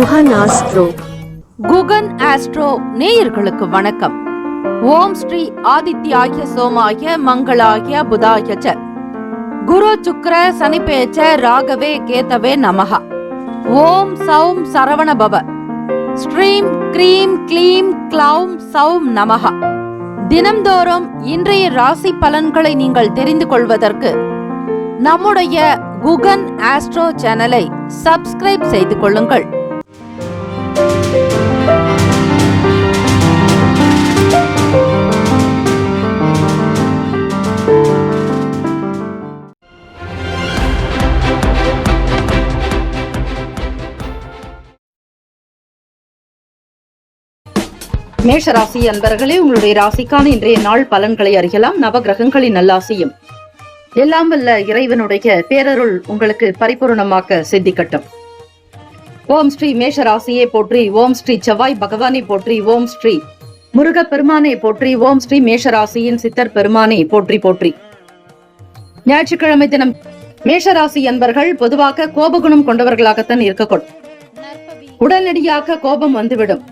Guhan astro. Guhan astro நேயர்களுக்கு வணக்கம். ஓம் ஸ்ரீ ஆதித்யாய சோமாய மங்களாய புதாய ச குரு சுக்ர சனிபேச்ச ராகவே கேதவே நமஹ. ஓம் சௌம் சரவண பவ. ஸ்ரீம் க்ரீம் க்ளீம் க்ளௌம் சௌம் நமஹ. தினம்தோறும் இன்றைய ராசி பலன்களை நீங்கள் தெரிந்து கொள்வதற்கு நம்முடைய குகன் ஆஸ்ட்ரோ சேனலை சப்ஸ்கிரைப் செய்து கொள்ளுங்கள். மேஷராசி அன்பர்களே, உங்களுடைய ராசிக்கான இன்றைய நாள் பலன்களை அறியலாம். நவகிரகங்களின் நல்லாசியும் எல்லாம் வல்ல இறைவனுடைய பேரருள் உங்களுக்கு பரிபூர்ணமாக்க சித்திக்கட்டும். ஓம் ஸ்ரீ மேஷ ராசியை போற்றி, ஓம் ஸ்ரீ செவ்வாய் பகவானை போற்றி, ஓம் ஸ்ரீ முருக பெருமானை போற்றி, ஓம் ஸ்ரீ மேஷ ராசியின் சித்தர் பெருமானை போற்றி போற்றி. ஞாயிற்றுக்கிழமை தினம் மேஷராசி அன்பர்கள் பொதுவாக கோபகுணம் கொண்டவர்களாகத்தான் இருக்கக்கூடும். உடனடியாக கோபம் வந்துவிடும்.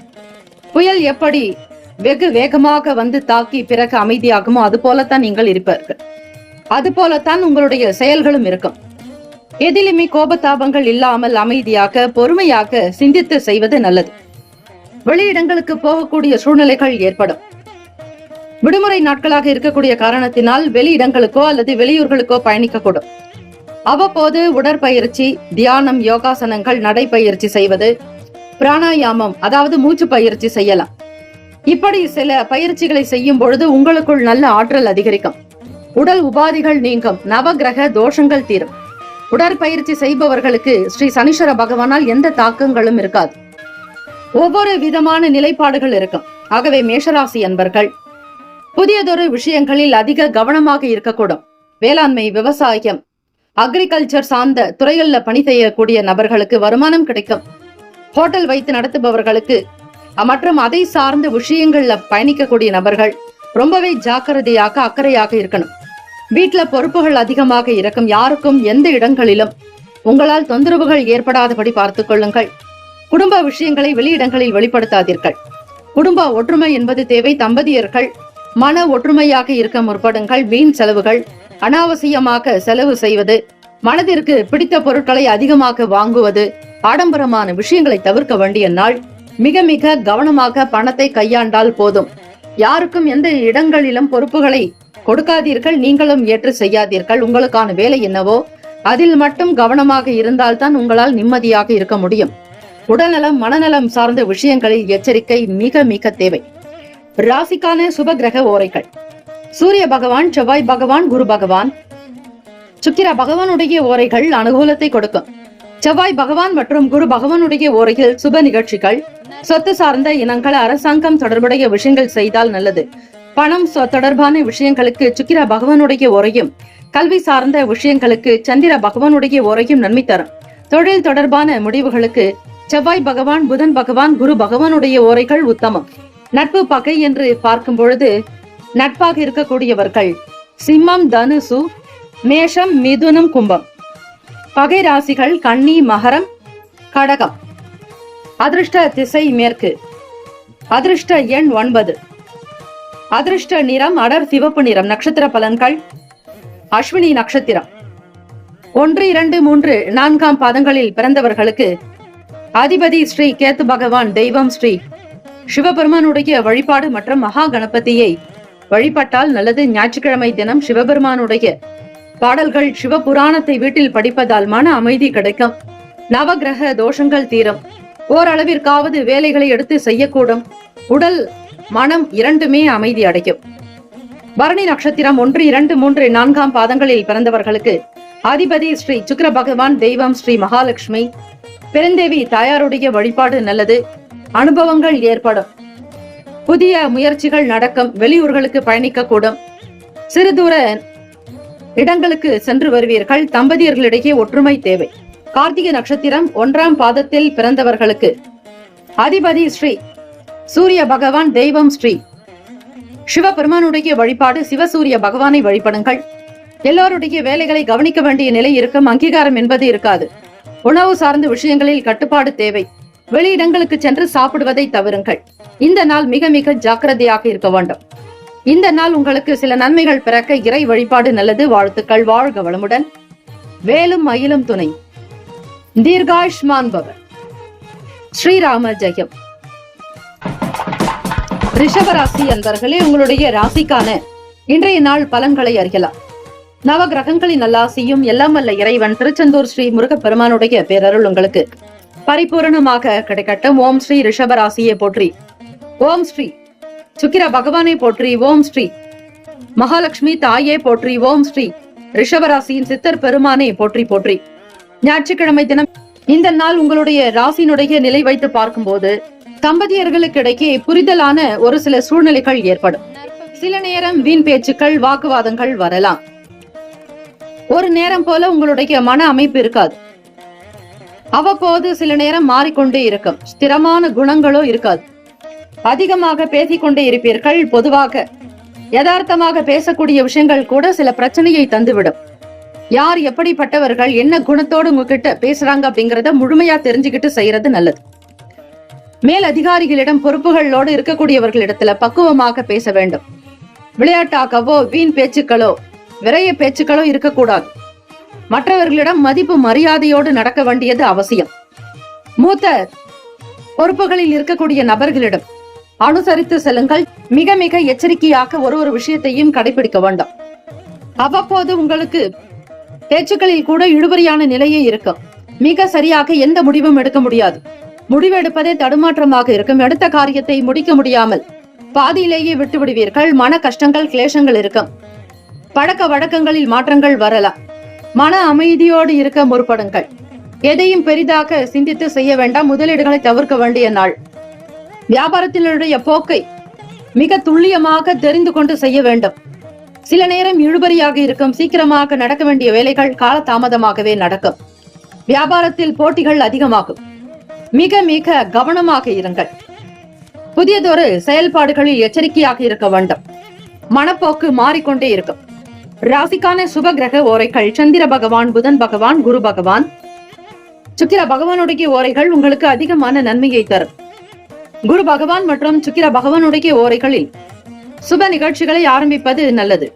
புயல் எப்படி வெகு வேகமாக வந்து தாக்கி பிறகு அமைதியாகுமோ அது போலத்தான் நீங்கள் இருப்பீர்கள். அது போலத்தான் உங்களுடைய செயல்களும் இருக்கும். எதிலுமே கோபதாபங்கள் இல்லாமல் அமைதியாக பொறுமையாக சிந்தித்து செய்வது நல்லது. வெளியிடங்களுக்கு போகக்கூடிய சூழ்நிலைகள் ஏற்படும். விடுமுறை நாட்களாக இருக்கக்கூடிய காரணத்தினால் வெளியிடங்களுக்கோ அல்லது வெளியூர்களுக்கோ பயணிக்கக்கூடும். அவ்வப்போது உடற்பயிற்சி, தியானம், யோகாசனங்கள், நடைப்பயிற்சி செய்வது, பிராணாயாமம் அதாவது மூச்சு பயிற்சி செய்யலாம். இப்படி சில பயிற்சிகளை செய்யும் பொழுது உங்களுக்குள் நல்ல ஆற்றல் அதிகரிக்கும். உடல் உபாதிகள் நீங்கும். நவகிரக தோஷங்கள் தீரும். உடற்பயிற்சி செய்பவர்களுக்கு ஸ்ரீ சனீஸ்வர பகவானால் எந்த தாக்கங்களும் இருக்காது. ஒவ்வொரு விதமான நிலைப்பாடுகள் இருக்கும். ஆகவே மேஷராசி அன்பர்கள் புதியதொரு விஷயங்களில் அதிக கவனமாக இருக்கக்கூடும். வேளாண்மை, விவசாயம், அக்ரிகல்ச்சர் சார்ந்த துறைகள்ல பணி செய்யக்கூடிய நபர்களுக்கு வருமானம் கிடைக்கும். ஹோட்டல் வைத்து நடத்துபவர்களுக்கு மற்றும் அதை சார்ந்த விஷயங்கள்ல பயணிக்கக்கூடிய நபர்கள் ரொம்பவே ஜாக்கிரதையாக அக்கறையாக இருக்கணும். வீட்டுல பொறுப்புகள் அதிகமாக இருக்கும். யாருக்கும் எந்த இடங்களிலும் உங்களால் தொந்தரவுகள் ஏற்படாதபடி பார்த்துக் கொள்ளுங்கள். குடும்ப விஷயங்களை வெளியிடங்களில் வெளிப்படுத்தாதீர்கள். குடும்ப ஒற்றுமை என்பது தேவை. தம்பதியர்கள் மன ஒற்றுமையாக இருக்க முற்படுங்கள். வீண் செலவுகள், அனாவசியமாக செலவு செய்வது, மனதிற்கு பிடித்த பொருட்களை அதிகமாக வாங்குவது, ஆடம்பரமான விஷயங்களை தவிர்க்க வேண்டிய நாள். மிக மிக கவனமாக பணத்தை கையாண்டால் போதும். யாருக்கும் எந்த இடங்களிலும் பொறுப்புகளை கொடுக்காதீர்கள். நீங்களும் ஏற்று செய்யாதீர்கள். உங்களுக்கான வேலை என்னவோ அதில் மட்டும் கவனமாக இருந்தால்தான் உங்களால் நிம்மதியாக இருக்க முடியும். உடல்நலம், மனநலம் சார்ந்த விஷயங்களில் எச்சரிக்கை மிக மிக தேவை. ராசிக்கான சுப கிரக ஓரைகள்: சூரிய பகவான், செவ்வாய் பகவான், குரு பகவான், சுக்கிர பகவானுடைய ஓரைகள் அனுகூலத்தை கொடுக்கும். செவ்வாய் பகவான் மற்றும் குரு பகவானுடைய ஓரையில் சுப நிகழ்ச்சிகள், சொத்து சார்ந்த இனங்கள், அரசாங்கம் தொடர்புடைய விஷயங்கள் செய்தால் நல்லது. பணம் தொடர்பான விஷயங்களுக்கு சுக்கிர பகவானுடைய ஓரையும், கல்வி சார்ந்த விஷயங்களுக்கு சந்திர பகவானுடைய ஓரையும் நன்மை தரும். தொழில் தொடர்பான முடிவுகளுக்கு செவ்வாய் பகவான், புதன் பகவான், குரு பகவானுடைய ஓரைகள் உத்தமம். நட்பு பகை என்று பார்க்கும் பொழுது நட்பாக இருக்கக்கூடியவர்கள் சிம்மம், தனுசு, மேஷம், மிதுனம், கும்பம். பகை ராசிகள் கன்னி, மகரம், கடகம். அதிர்ஷ்ட திசை மேற்கு. அதிர்ஷ்ட எண் 9. அதிர்ஷ்ட நிறம் அடர் சிவப்பு நிறம். நட்சத்திர பலன்கள்: அஸ்வினி நட்சத்திரம் 1, 2, 3, 4 பாதங்களில் பிறந்தவர்களுக்கு அதிபதி ஸ்ரீ கேத்து பகவான், தெய்வம் ஸ்ரீ சிவபெருமானுடைய வழிபாடு மற்றும் மகா கணபதியை வழிபட்டால் நல்லது. ஞாயிற்றுக்கிழமை தினம் சிவபெருமானுடைய பாடல்கள், சிவபுராணத்தை வீட்டில் படிப்பதால் மன அமைதி கிடைக்கும். நவகிரக தோஷங்கள் தீரும். ஓரளவிற்காவது வேலைகளை எடுத்து செய்யக்கூடும். உடல் மனம் இரண்டுமே அமைதி அடைக்கும். பரணி நட்சத்திரம் 1, 2, 3, 4 பாதங்களில் பிறந்தவர்களுக்கு அதிபதி ஸ்ரீ சுக்கிர பகவான், தெய்வம் ஸ்ரீ மகாலட்சுமி, பெருந்தேவி தாயாருடைய வழிபாடு நல்லது. அனுபவங்கள் ஏற்படும். புதிய முயற்சிகள் நடக்கும். வெளியூர்களுக்கு பயணிக்க கூடும். சிறு தூர இடங்களுக்கு சென்று வருவீர்கள். தம்பதியர்களிடையே ஒற்றுமை தேவை. கார்த்திகை நட்சத்திரம் 1 பாதத்தில் பிறந்தவர்களுக்கு அதிபதி ஸ்ரீ சூரிய பகவான், தெய்வம் ஸ்ரீ சிவபெருமானுடைய வழிபாடு. சிவசூரிய பகவானை வழிபடுங்கள். எல்லோருடைய வேலைகளை கவனிக்க வேண்டிய நிலை இருக்கும். அங்கீகாரம் என்பது இருக்காது. உணவு சார்ந்த விஷயங்களில் கட்டுப்பாடு தேவை. வெளியிடங்களுக்கு சென்று சாப்பிடுவதை தவிருங்கள். இந்த நாள் மிக மிக ஜாக்கிரதையாக இருக்க வேண்டும். இந்த நாள் உங்களுக்கு சில நன்மைகள் பிறக்க இறை வழிபாடு நல்லது. வாழ்த்துக்கள். வாழ்க வளமுடன். வேலும் மயிலும் துணை. தீர்காயுஷ்மான் பவ. ஸ்ரீராம ஜெயம். ரிஷபராசி அன்பர்களே, உங்களுடைய ராசிக்கான இன்றைய நாள் பலன்களை அறியலாம். நவ கிரகங்களின் நல்லாசியும் எல்லாம் வல்ல இறைவன் திருச்செந்தூர் ஸ்ரீ முருகப்பெருமானுடைய பேரருள் உங்களுக்கு பரிபூரணமாக கிடைக்கட்டும். ஓம் ஸ்ரீ ரிஷபராசியை போற்றி. ஓம் ஸ்ரீ சுக்கிர பகவானை போற்றி. ஓம் ஸ்ரீ மகாலட்சுமி தாயே போற்றி. ஓம் ஸ்ரீ ரிஷபராசியின் சித்தர் பெருமானை போற்றி போற்றி. ஞாயிற்றுக்கிழமை தினம் இந்த நாள் உங்களுடைய ராசியினுடைய நிலை வைத்து பார்க்கும்போது தம்பதியர்களுக்கு இடையே புரிதலான ஒரு சில சூழ்நிலைகள் ஏற்படும். சில நேரம் வீண் பேச்சுக்கள், வாக்குவாதங்கள் வரலாம். ஒரு நேரம் போல உங்களுடைய மன அமைப்பு இருக்காது. அவ்வப்போது சில நேரம் மாறிக்கொண்டே இருக்கும். ஸ்திரமான குணங்களோ இருக்காது. அதிகமாக பேசிக்கொண்டே இருப்பீர்கள். பொதுவாக யதார்த்தமாக பேசக்கூடிய விஷயங்கள் கூட சில பிரச்சனையை தந்துவிடும். யார் எப்படிப்பட்டவர்கள், என்ன குணத்தோடு உங்ககிட்ட பேசுறாங்க அப்படிங்கறத முழுமையா தெரிஞ்சுக்கிட்டு செய்யறது நல்லது. மேல் அதிகாரிகளிடம், பொறுப்புகளோடு இருக்கக்கூடியவர்களிடத்துல பக்குவமாக பேச வேண்டும். விளையாட்டாகவோ வீண் பேச்சுக்களோ விரைய பேச்சுக்களோ இருக்கக்கூடாது. மற்றவர்களிடம் மதிப்பு மரியாதையோடு நடக்க வேண்டியது அவசியம். மூத்த பொறுப்புகளில் இருக்கக்கூடிய நபர்களிடம் அனுசரித்து செல்லுங்கள். மிக மிக எச்சரிக்கையாக ஒரு விஷயத்தையும் கடைபிடிக்க வேண்டும். அவ்வப்போது உங்களுக்கு பேச்சுக்களில் கூட இழுபறியான நிலையே இருக்கும். மிக சரியாக எந்த முடிவும் எடுக்க முடியாது. முடிவெடுப்பதே தடுமாற்றமாக இருக்கும். எடுத்த காரியத்தை முடிக்க முடியாமல் பாதியிலேயே விட்டு விடுவீர்கள். மன கஷ்டங்கள், கிளேசங்கள் இருக்கும். பழக்க வழக்கங்களில் மாற்றங்கள் வரலாம். மன அமைதியோடு இருக்க முற்படுங்கள். எதையும் பெரிதாக சிந்தித்து செய்ய வேண்டாம். முதலீடுகளை தவிர்க்க வேண்டிய நாள். வியாபாரத்தினுடைய போக்கை மிக துல்லியமாக தெரிந்து கொண்டு செய்ய வேண்டும். சில நேரம் இழுபறியாக இருக்கும். சீக்கிரமாக நடக்க வேண்டிய வேலைகள் கால தாமதமாகவே நடக்கும். வியாபாரத்தில் போட்டிகள் அதிகமாகும். மிக மிக கவனமாக இருங்கள். புதியதொரு செயல்பாடுகளில் எச்சரிக்கையாக இருக்க வேண்டும். மனப்போக்கு மாறிக்கொண்டே இருக்கும். ராசிக்கான சுப கிரக ஓரைகள் சந்திர பகவான், புதன் பகவான், குரு பகவான், சுக்கிர பகவானுடைய ஓரைகள் உங்களுக்கு அதிகமான நன்மையை தரும். குரு பகவான் மற்றும் சுக்கிர பகவானுடைய ஓரைகளில் சுப நிகழ்ச்சிகளை ஆரம்பிப்பது நல்லது.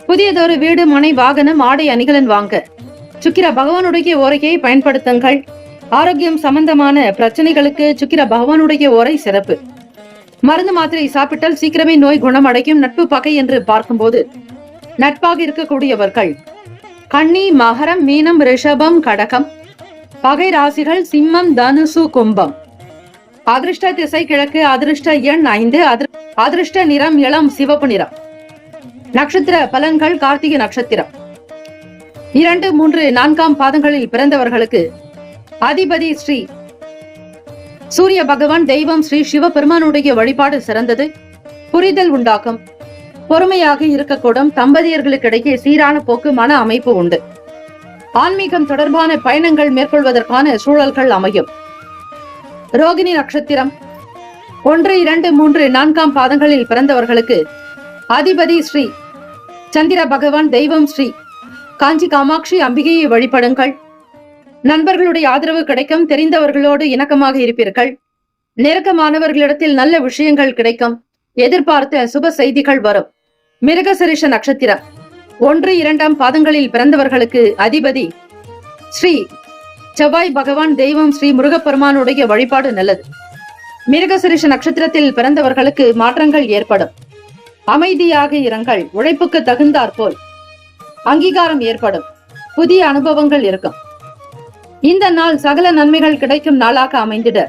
புதியதொரு வீடு, மனை, வாகனம், ஆடை அணிகலன் வாங்க சுக்கிர பகவானுடைய ஓரையை பயன்படுத்துங்கள். ஆரோக்கியம் சம்பந்தமான பிரச்சனைகளுக்கு சுக்கிர பகவானுடைய ஓரை சிறப்பு. மருந்து மாத்திரை சாப்பிட்டால் சீக்கிரமே நோய் குணமடையும். நட்பு பகை என்று பார்க்கும்போது நட்பாக இருக்கக்கூடியவர்கள் கன்னி, மகரம், மீனம், ரிஷபம், கடகம். பகை ராசிகள் சிம்மம், தனுசு, கும்பம். அதிர்ஷ்ட திசை கிழக்கு. அதிர்ஷ்ட எண் 5. அதிர்ஷ்ட நிறம் இளம் சிவப்பு நிறம். நட்சத்திர பலன்கள் கார்த்திகை நட்சத்திரம் 2, 3, 4 பாதங்களில் பிறந்தவர்களுக்கு அதிபதி ஸ்ரீ சூரிய பகவான். தெய்வம் ஸ்ரீ சிவபெருமானுடைய வழிபாடு சிறந்தது. புரிதல் உண்டாக்கும். பொறுமையாக இருக்கக்கூடும். தம்பதியர்களுக்கிடையே சீரான போக்கு, மன அமைப்பு உண்டு. ஆன்மீகம் தொடர்பான பயணங்கள் மேற்கொள்வதற்கான சூழல்கள் அமையும். ரோகிணி நட்சத்திரம் 1, 2, 3, 4 பாதங்களில் பிறந்தவர்களுக்கு அதிபதி ஸ்ரீ சந்திர பகவான். தெய்வம் ஸ்ரீ காஞ்சி காமாட்சி அம்பிகையை வழிபடுங்கள். நண்பர்களுடைய ஆதரவு கிடைக்கும். தெரிந்தவர்களோடு இணக்கமாக இருப்பீர்கள். நெருக்கமானவர்களிடத்தில் நல்ல விஷயங்கள் கிடைக்கும். எதிர்பார்த்த சுப செய்திகள் வரும். மிருகசரிஷ நட்சத்திரம் 1, 2 பாதங்களில் பிறந்தவர்களுக்கு அதிபதி ஸ்ரீ செவ்வாய் பகவான். தெய்வம் ஸ்ரீ முருகப்பெருமானுடைய வழிபாடு நல்லது. மிருகசரிஷ நட்சத்திரத்தில் பிறந்தவர்களுக்கு மாற்றங்கள் ஏற்படும். அமைதியாக இருங்கள். உழைப்புக்கு தகுந்தாற்போல் அங்கீகாரம் ஏற்படும். புதிய அனுபவங்கள் இருக்கும். இந்த நாள் சகல நன்மைகள் கிடைக்கும் நாளாக அமைந்திட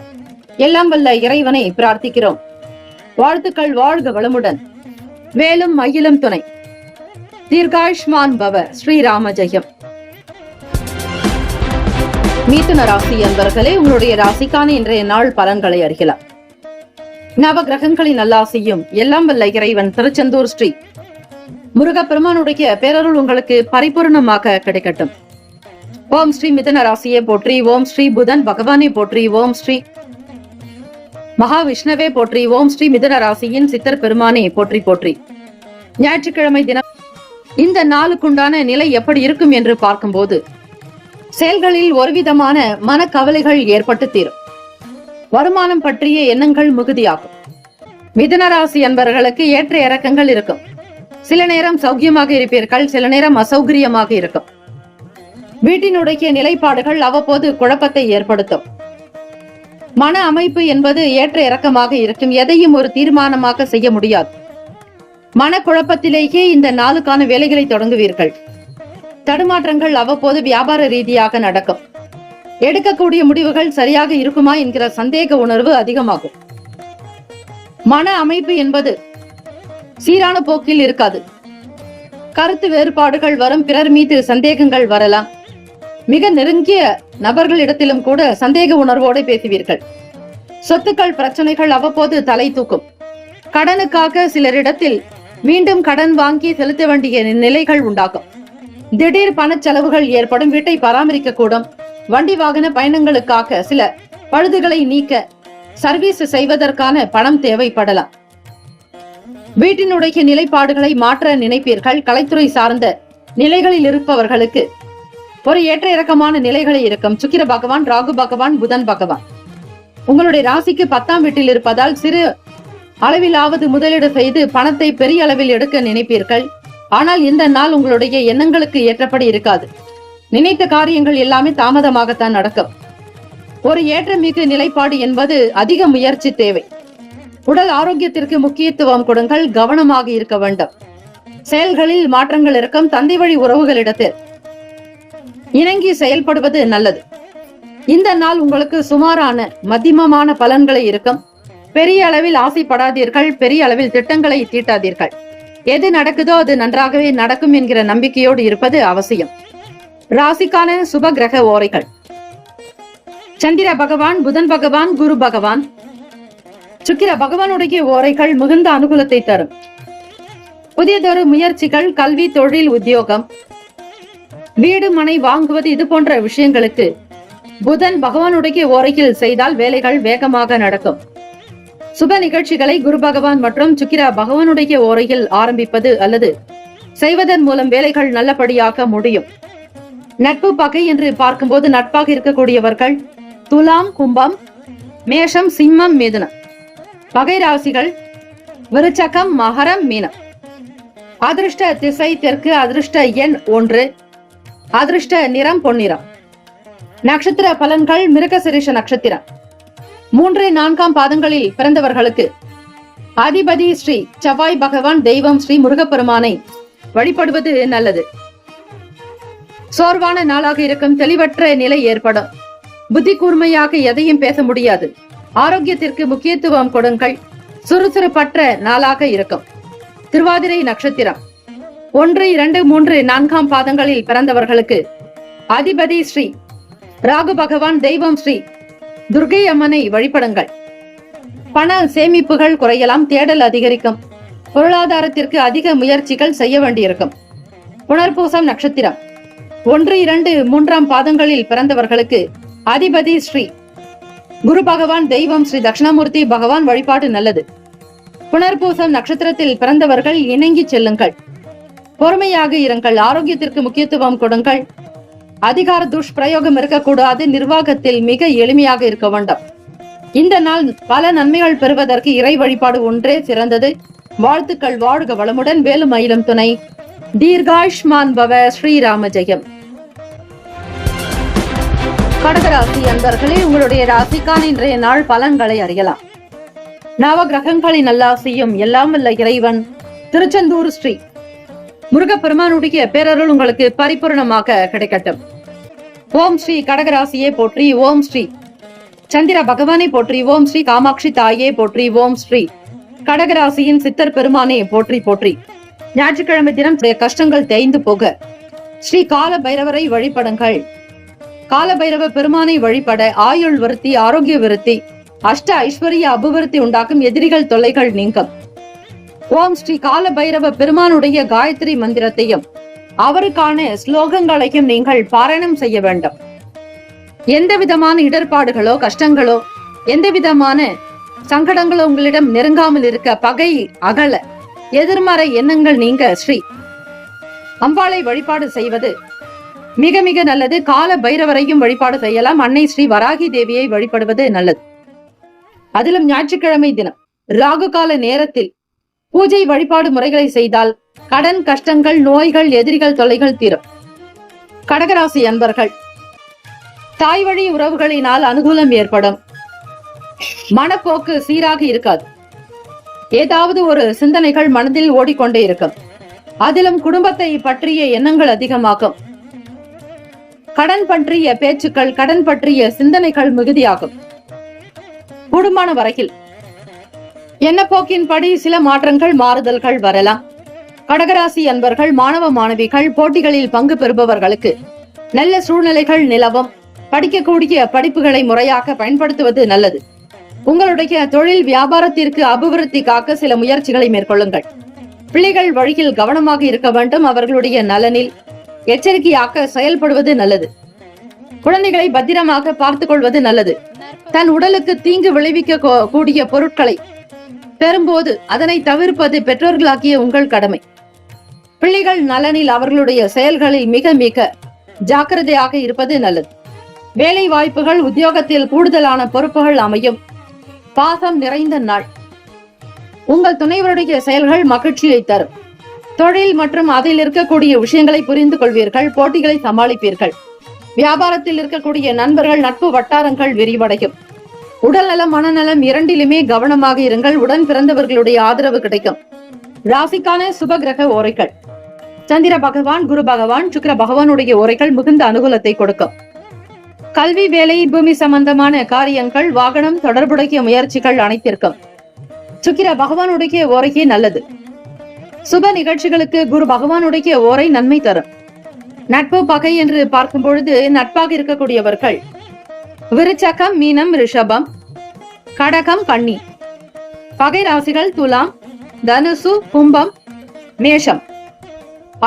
எல்லாம் வல்ல இறைவனை பிரார்த்திக்கிறோம். வாழ்த்துக்கள். வாழ்க வளமுடன். வேலும் மயிலும் துணை. தீர்காயுஷ்மான் பவ. ஸ்ரீராம ஜெயம். மிதுன ராசி அன்பர்களே, உங்களுடைய ராசிக்கான இன்றைய நாள் பலன்களை அறியலாம். நவ கிரகங்களின் நல்லாசியும் எல்லாம் வல்ல இறைவன் திருச்செந்தூர் ஸ்ரீ முருகப்பெருமானுடைய பேரருள் உங்களுக்கு பரிபூர்ணமாக கிடைக்கட்டும். ஓம் ஸ்ரீ மிதுன ராசியை போற்றி. ஓம் ஸ்ரீ புதன் பகவானை போற்றி. ஓம் ஸ்ரீ மகாவிஷ்ணுவே போற்றி. ஓம் ஸ்ரீ மிதுன ராசியின் சித்தர் பெருமானை போற்றி போற்றி. ஞாயிற்றுக்கிழமை தினம் இந்த நாளுக்குண்டான நிலை எப்படி இருக்கும் என்று பார்க்கும்போது செயல்களில் ஒருவிதமான மனக்கவலைகள் ஏற்பட்டு தீரும். வருமானம் பற்றிய எண்ணங்கள் மிகுதியாகும். மிதுன ராசி அன்பர்களுக்கு ஏற்ற இறக்கங்கள் இருக்கும். சில நேரம் சௌக்கியமாக இருப்பீர்கள், சில நேரம் அசௌகரியமாக இருக்கும். வீட்டினுடைய நிலைப்பாடுகள் அவ்வப்போது குழப்பத்தை ஏற்படுத்தும். மன அமைப்பு என்பது ஏற்ற இறக்கமாக இருக்கும். எதையும் ஒரு தீர்மானமாக செய்ய முடியாது. மனக்குழப்பத்திலேயே இந்த நாளுக்கான வேலைகளை தொடங்குவீர்கள். தடுமாற்றங்கள் அவ்வப்போது வியாபார ரீதியாக நடக்கும். எடுக்கக்கூடிய முடிவுகள் சரியாக இருக்குமா என்கிற சந்தேக உணர்வு அதிகமாகும். மன அமைப்பு என்பது சீரான போக்கில் இருக்காது. கருத்து வேறுபாடுகள் வரும். பிறர் மீது சந்தேகங்கள் வரலாம். மிக நெருங்கிய நபர்களிடத்திலும் கூட சந்தேக உணர்வோடு பேசுவீர்கள். சொத்துக்கள் பிரச்சனைகள் அவ்வப்போது தலை தூக்கும். கடனுக்காக சிலரிடத்தில் மீண்டும் கடன் வாங்கி செலுத்த வேண்டிய நிலைகள் உண்டாகும். திடீர் பண செலவுகள் ஏற்படும். வீட்டை பராமரிக்க கூடும். வண்டி வாகன பயணங்களுக்காக சில பழுதுகளை நீக்க சர்வீஸ் செய்வதற்கான பணம் தேவைப்படலாம். வீட்டினுடைய நிலைப்பாடுகளை மாற்ற நினைப்பீர்கள். கலைத்துறை சார்ந்த நிலைகளில் இருப்பவர்களுக்கு ஒரு ஏற்ற இறக்கமான நிலைகளை இருக்கும். சுக்கிர பகவான், ராகு பகவான், புதன் பகவான் உங்களுடைய ராசிக்கு 10ஆம் வீட்டில் இருப்பதால் சிறு அளவிலாவது முதலீடு செய்து பணத்தை பெரிய அளவில் எடுக்க நினைப்பீர்கள். ஆனால் இந்த நாள் உங்களுடைய எண்ணங்களுக்கு ஏற்றபடி இருக்காது. நினைத்த காரியங்கள் எல்லாமே தாமதமாகத்தான் நடக்கும். ஒரு ஏற்றமிகு நிலைப்பாடு என்பது அதிக முயற்சி தேவை. உடல் ஆரோக்கியத்திற்கு முக்கியத்துவம் கொடுங்கள். கவனமாக இருக்க வேண்டும். செயல்களில் மாற்றங்கள் இருக்கும். தந்தை வழி உறவுகளிடத்தில் இணங்கி செயல்படுவது நல்லது. இந்த நாள் உங்களுக்கு சுமாரான மத்தியமமான பலன்களை இருக்கும். பெரிய அளவில் ஆசைப்படாதீர்கள். பெரிய அளவில் திட்டங்களை தீட்டாதீர்கள். எது நடக்குதோ அது நன்றாகவே நடக்கும் என்கிற நம்பிக்கையோடு இருப்பது அவசியம். ராசிக்கான சுப கிரக ஓரைகள்: சந்திர பகவான், புதன் பகவான், குரு பகவான், சுக்கிர பகவானுடைய ஓரைகள் மிகுந்த அனுகூலத்தை தரும். புதியதொரு முயற்சிகள், கல்வி, தொழில், உத்தியோகம், வீடு, மனை வாங்குவது இது போன்ற விஷயங்களுக்கு புதன் பகவானுடைய ஓரையில் செய்தால் வேலைகள் வேகமாக நடக்கும். சுப நிகழ்ச்சிகளை குரு பகவான் மற்றும் சுக்கிர பகவானுடைய ஓரையில் ஆரம்பிப்பது அல்லது செய்வதன் மூலம் வேலைகள் நல்லபடியாக முடியும். நட்பு பகை என்று பார்க்கும்போது நட்பாக இருக்கக்கூடியவர்கள் துலாம், கும்பம், மேஷம், சிம்மம், மிதுனம். பகை ராசிகள் விருச்சகம், மகரம், மீனம். அதிர்ஷ்ட திசை தெற்கு. அதிர்ஷ்ட எண் 1. அதிர்ஷ்ட நிறம் பொன்னிறம். நட்சத்திர பலன்கள்: மிருகசிரீஷ நட்சத்திரம் 3, 4ஆம் பாதங்களில் பிறந்தவர்களுக்கு அதிபதி ஸ்ரீ செவ்வாய் பகவான், தெய்வம் ஸ்ரீ முருகப்பெருமானை வழிபடுவது நல்லது. சோர்வான நாளாக இருக்கும். தெளிவற்ற நிலை ஏற்படும். புத்தி கூர்மையாக எதையும் பேச முடியாது. ஆரோக்கியத்திற்கு முக்கியத்துவம் கொடுங்கள். சுறுசுறுப்பற்ற நாளாக இருக்கும். திருவாதிரை நட்சத்திரம் 1, 2, 3, 4ஆம் பாதங்களில் பிறந்தவர்களுக்கு அதிபதி ஸ்ரீ ராகு பகவான், தெய்வம் ஸ்ரீ துர்கை அம்மனை வழிபடுங்கள். பண சேமிப்புகள் குறையலாம். தேடல் அதிகரிக்கும். பொருளாதாரத்திற்கு அதிக முயற்சிகள் செய்ய வேண்டியிருக்கும். புனர்பூசம் நட்சத்திரம் 1, 2, 3ஆம் பாதங்களில் பிறந்தவர்களுக்கு அதிபதி ஸ்ரீ குரு பகவான், தெய்வம் ஸ்ரீ தட்சிணாமூர்த்தி பகவான் வழிபாடு நல்லது. புனர்பூசம் நட்சத்திரத்தில் பிறந்தவர்கள் இணங்கி செல்லுங்கள். பொறுமையாக இருங்கள். ஆரோக்கியத்திற்கு முக்கியத்துவம் கொடுங்கள். அதிகார துஷ்பிரயோகம் இருக்கக்கூடாது. நிர்வாகத்தில் மிக எளிமையாக இருக்க வேண்டும். இந்த நாள் பல நன்மைகள் பெறுவதற்கு இறை வழிபாடு ஒன்றே சிறந்தது. வாழ்த்துக்கள். வாழ்க வளமுடன். வேலும் மயிலும் துணை. தீர்காயுஷ்மான் பவ. ஸ்ரீராம ஜெயம். கடகராசி அன்பர்களே, உங்களுடைய ராசிக்கான இன்றைய நாள் பலன்களை அறியலாம். நவ கிரகங்களின் நல்லாசியும் எல்லாம் வல்ல இறைவன் திருச்செந்தூர் ஸ்ரீ முருகப்பெருமானுடைய பேரருள் உங்களுக்கு பரிபூர்ணமாக கிடைக்கட்டும். ஓம் ஸ்ரீ கடகராசியே போற்றி. ஓம் ஸ்ரீ சந்திர பகவானை போற்றி. ஓம் ஸ்ரீ காமாட்சி தாயே போற்றி. ஓம் ஸ்ரீ கடகராசியின் சித்தர் பெருமானே போற்றி போற்றி. ஞாயிற்றுக்கிழமை தினம் கஷ்டங்கள் தேய்ந்து போக ஸ்ரீ கால பைரவரை வழிபடுங்கள். கால பைரவ பெருமானை வழிபட ஆயுள் விருத்தி, ஆரோக்கிய விருத்தி, அஷ்ட ஐஸ்வர்ய அபிவிருத்தி உண்டாக்கும். எதிரிகள் தொல்லைகள் நீங்கும். ஓம் ஸ்ரீ கால பைரவ பெருமானுடைய காயத்ரி மந்திரத்தையும் அவருக்கான ஸ்லோகங்களையும் நீங்கள் பாராயணம் செய்ய வேண்டும். எந்த விதமான இடர்பாடுகளோ கஷ்டங்களோ எந்த விதமான சங்கடங்களோ உங்களிடம் நெருங்காமல் இருக்க, பகை அகல, எதிர்மறை எண்ணங்கள் நீங்க ஸ்ரீ அம்பாளை வழிபாடு செய்வது மிக மிக நல்லது. கால பைரவரையும் வழிபாடு செய்யலாம். அன்னை ஸ்ரீ வராகி தேவியை வழிபடுவது நல்லது. அதிலும் ஞாயிற்றுக்கிழமை தினம் ராகு கால நேரத்தில் பூஜை வழிபாடு முறைகளை செய்தால் கடன் கஷ்டங்கள், நோய்கள், எதிரிகள் தொல்லைகள் தீரும். கடகராசி அன்பர்கள், தாய் வழி உறவுகளினால் அனுகூலம் ஏற்படும். மனப்போக்கு சீராக இருக்காது. ஏதாவது ஒரு சிந்தனைகள் மனதில் ஓடிக்கொண்டே இருக்கும். அதிலும் குடும்பத்தை பற்றிய எண்ணங்கள் அதிகமாகும். கடன் பற்றிய பேச்சுக்கள், கடன் பற்றிய சிந்தனைகள் மிகுதியாகும். கூடுமான வரையில் எண்ணப்போக்கின்படி சில மாற்றங்கள், மாறுதல்கள் வரலாம். கடகராசி அன்பர்கள், மாணவ மாணவிகள், போட்டிகளில் பங்கு பெறுபவர்களுக்கு நல்ல சூழ்நிலைகள் நிலவும். படிக்கக்கூடிய படிப்புகளை முறையாக பயன்படுத்துவது நல்லது. உங்களுடைய தொழில் வியாபாரத்திற்கு அபிவிருத்திக்காக சில முயற்சிகளை மேற்கொள்ளுங்கள். பிள்ளைகள் வழியில் கவனமாக இருக்க வேண்டும். அவர்களுடைய நலனில் எச்சரிக்கையாக செயல்படுவது நல்லது. குழந்தைகளை பத்திரமாக பார்த்துக் கொள்வது நல்லது. தன் உடலுக்கு தீங்கு விளைவிக்க கூடிய பொருட்களை பெறும்போது அதனை தவிர்ப்பது பெற்றோர்களாகிய உங்கள் கடமை. பிள்ளைகள் நலனில் அவர்களுடைய செயல்களில் மிக மிக ஜாக்கிரதையாக இருப்பது நல்லது. வேலை வாய்ப்புகள், உத்தியோகத்தில் கூடுதலான பொறுப்புகள் அமையும். பாசம் நிறைந்த நாள். உங்கள் துணைவருடைய செயல்கள் மகிழ்ச்சியை தரும். தொழில் மற்றும் அதில் இருக்கக்கூடிய விஷயங்களை புரிந்து கொள்வீர்கள். போட்டிகளை சமாளிப்பீர்கள். வியாபாரத்தில் இருக்கக்கூடிய நண்பர்கள், நட்பு வட்டாரங்கள் விரிவடையும். உடல் நலம், மனநலம் இரண்டிலுமே கவனமாக இருங்கள். உடன் பிறந்தவர்களுடைய ஆதரவு கிடைக்கும். ராசிக்கான சுப கிரக ஓரைகள்: சந்திர பகவான், குரு பகவான், சுக்கிர பகவானுடைய ஓரைகள் மிகுந்த அனுகூலத்தை கொடுக்கும். கல்வி, வேலை, பூமி சம்பந்தமான காரியங்கள், வாகனம் தொடர்புடைய முயற்சிகள் அனைத்திற்கும் சுக்கிர பகவானுடைய ஓரையே நல்லது. சுப நிகழ்ச்சிகளுக்கு குரு பகவானுடைய ஓரை நன்மை தரும். நட்பு, பகை என்று பார்க்கும் பொழுது நட்பாக இருக்கக்கூடியவர்கள் விருச்சகம், மீனம், ரிஷபம், கடகம், கன்னி. பகை ராசிகள் துலாம், தனுசு, கும்பம், மேஷம்.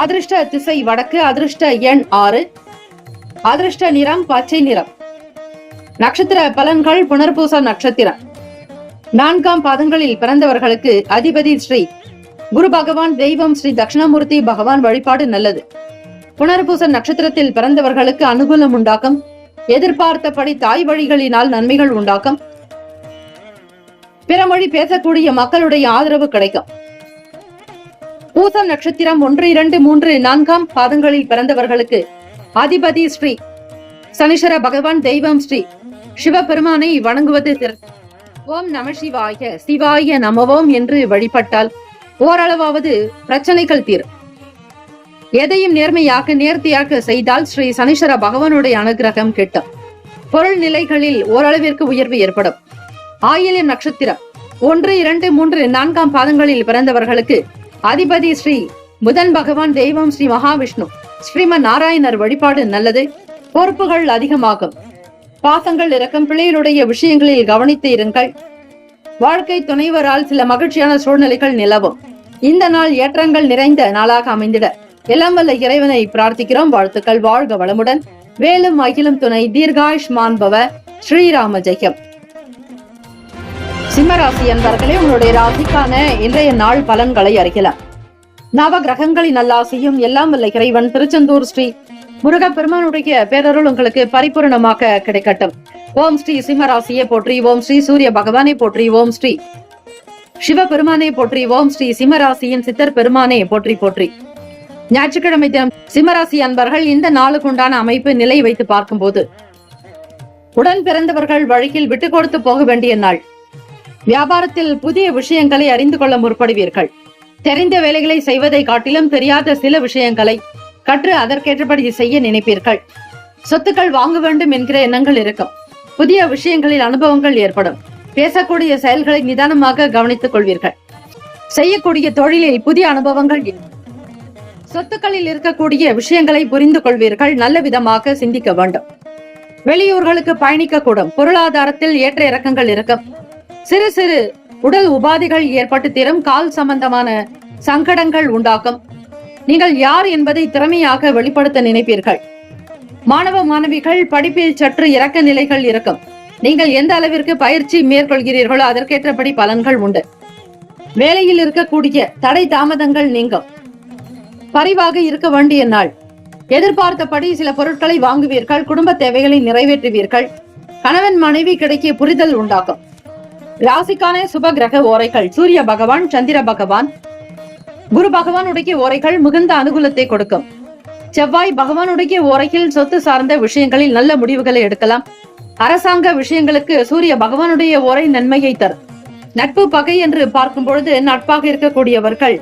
அதிர்ஷ்ட திசை வடக்கு. அதிர்ஷ்ட எண் 6. அதிர்ஷ்ட நிறம் பச்சை நிறம். நட்சத்திர பலன்கள்: புனர்பூச நட்சத்திரம் 4ஆம் பாதங்களில் பிறந்தவர்களுக்கு அதிபதி ஸ்ரீ குரு பகவான், தெய்வம் ஸ்ரீ தட்சிணாமூர்த்தி பகவான் வழிபாடு நல்லது. புனர்பூச நட்சத்திரத்தில் பிறந்தவர்களுக்கு அனுகூலம் உண்டாகும். எதிர்பார்த்தபடி தாய் வழிகளினால் நன்மைகள் உண்டாகும். பிற மொழி பேசக்கூடிய மக்களுடைய ஆதரவு கிடைக்கும். பூசம் நட்சத்திரம் 1, 2, 3, 4ஆம் பாதங்களில் பிறந்தவர்களுக்கு அதிபதி ஸ்ரீ சனீஸ்வர பகவான், தெய்வம் ஸ்ரீ சிவபெருமானை வணங்குவது சிறப்பு. ஓம் நம சிவாய, சிவாய நமவோம் என்று வழிபட்டால் ஓரளவாவது பிரச்சனைகள் தீரும். எதையும் நேர்மையாக, நேர்த்தியாக செய்தால் ஸ்ரீ சனீஸ்வர பகவானுடைய அனுகிரகம் கிட்டும். பொருள் நிலைகளில் ஓரளவிற்கு உயர்வு ஏற்படும். ஆயில்யம் நட்சத்திரம் 1, 2, 3, 4ஆம் பாதங்களில் பிறந்தவர்களுக்கு அதிபதி ஸ்ரீ புதன் பகவான், தெய்வம் ஸ்ரீ மகாவிஷ்ணு, ஸ்ரீமன் நாராயணர் வழிபாடு நல்லது. பொறுப்புகள் அதிகமாகும். பாசங்கள் இருக்கும். பிள்ளைகளுடைய விஷயங்களில் கவனித்து இருங்கள். வாழ்க்கை துணைவரால் சில மகிழ்ச்சியான சூழ்நிலைகள் நிலவும். இந்த நாள் ஏற்றங்கள் நிறைந்த நாளாக அமைந்திட எல்லாம் வல்ல இறைவனை பிரார்த்திக்கிறோம். வாழ்த்துக்கள். வாழ்க வளமுடன். வேலும் அகிலும் துணை. தீர்காயுஷ்மான் பவ. ஸ்ரீராம ஜெயம். சிம்மராசி அன்பர்களே, உங்களுடைய ராசிக்கான இன்றைய நாள் பலன்களை அறியலாம். நவ கிரகங்களின் நல்லாசியும் எல்லாம் வல்ல இறைவன் திருச்செந்தூர் ஸ்ரீ முருகப்பெருமானுடைய பேரருள் உங்களுக்கு பரிபூர்ணமாக கிடைக்கட்டும். ஓம் ஸ்ரீ சிம்மராசியை போற்றி. ஓம் ஸ்ரீ சூரிய பகவானை போற்றி. ஓம் ஸ்ரீ சிவபெருமானை போற்றி. ஓம் ஸ்ரீ சிம்மராசியின் சித்தர் பெருமானை போற்றி போற்றி. ஞாயிற்றுக்கிழமை தினம் சிம்மராசி அன்பர்கள் இந்த நாளுக்குண்டான அமைப்பு நிலை வைத்து பார்க்கும் போது உடன் பிறந்தவர்கள் வழியில் விட்டுக் கொடுத்து போக வேண்டிய நாள். வியாபாரத்தில் புதிய விஷயங்களை அறிந்து கொள்ள முற்படுவீர்கள். தெரிந்த வேலைகளை செய்வதை காட்டிலும் தெரியாத சில விஷயங்களை கற்று அதற்கேற்றபடி செய்ய நினைப்பீர்கள். சொத்துக்கள் வாங்க வேண்டும் என்கிற எண்ணங்கள் இருக்கும். புதிய விஷயங்களில் அனுபவங்கள் ஏற்படும். பேசக்கூடிய செயல்களை நிதானமாக கவனித்துக் கொள்வீர்கள். செய்யக்கூடிய தொழிலில் புதிய அனுபவங்கள், சொத்துக்களில் இருக்கக்கூடிய விஷயங்களை புரிந்து கொள்வீர்கள். நல்ல விதமாக சிந்திக்க வேண்டும். வெளியூர்களுக்கு பயணிக்க கூடும். பொருளாதாரத்தில் ஏற்ற இறக்கங்கள் இருக்கும். சிறு சிறு உடல் உபாதைகள் ஏற்பட்டு தீரும். கால் சம்பந்தமான சங்கடங்கள் உண்டாக்கும். நீங்கள் யார் என்பதை திறமையாக வெளிப்படுத்த நினைப்பீர்கள். மாணவ மாணவிகள் படிப்பில் சற்று இறக்க நிலைகள் இருக்கும். நீங்கள் எந்த அளவிற்கு பயிற்சி மேற்கொள்கிறீர்களோ அதற்கேற்றபடி பலன்கள் உண்டு. வேலையில் இருக்கக்கூடிய தடை தாமதங்கள் நீங்கும். பரிவாக இருக்க வேண்டிய நாள். எதிர்பார்த்தபடி சில பொருட்களை வாங்குவீர்கள். குடும்ப தேவைகளை நிறைவேற்றுவீர்கள். கணவன் மனைவி கிடைக்கிய புரிதல் உண்டாகும். ராசிக்கான சுப கிரக ஓரைகள். சூரிய பகவான், சந்திர பகவான், குரு பகவானுடைய ஓரைகள் மிகுந்த அனுகூலத்தை கொடுக்கும். செவ்வாய் பகவானுடைய ஓரையில் சொத்து சார்ந்த விஷயங்களில் நல்ல முடிவுகளை எடுக்கலாம். அரசாங்க விஷயங்களுக்கு சூரிய பகவானுடைய ஓரை நன்மையை தரும். நட்பு பகை என்று பார்க்கும் பொழுது நட்பாக இருக்கக்கூடியவர்கள்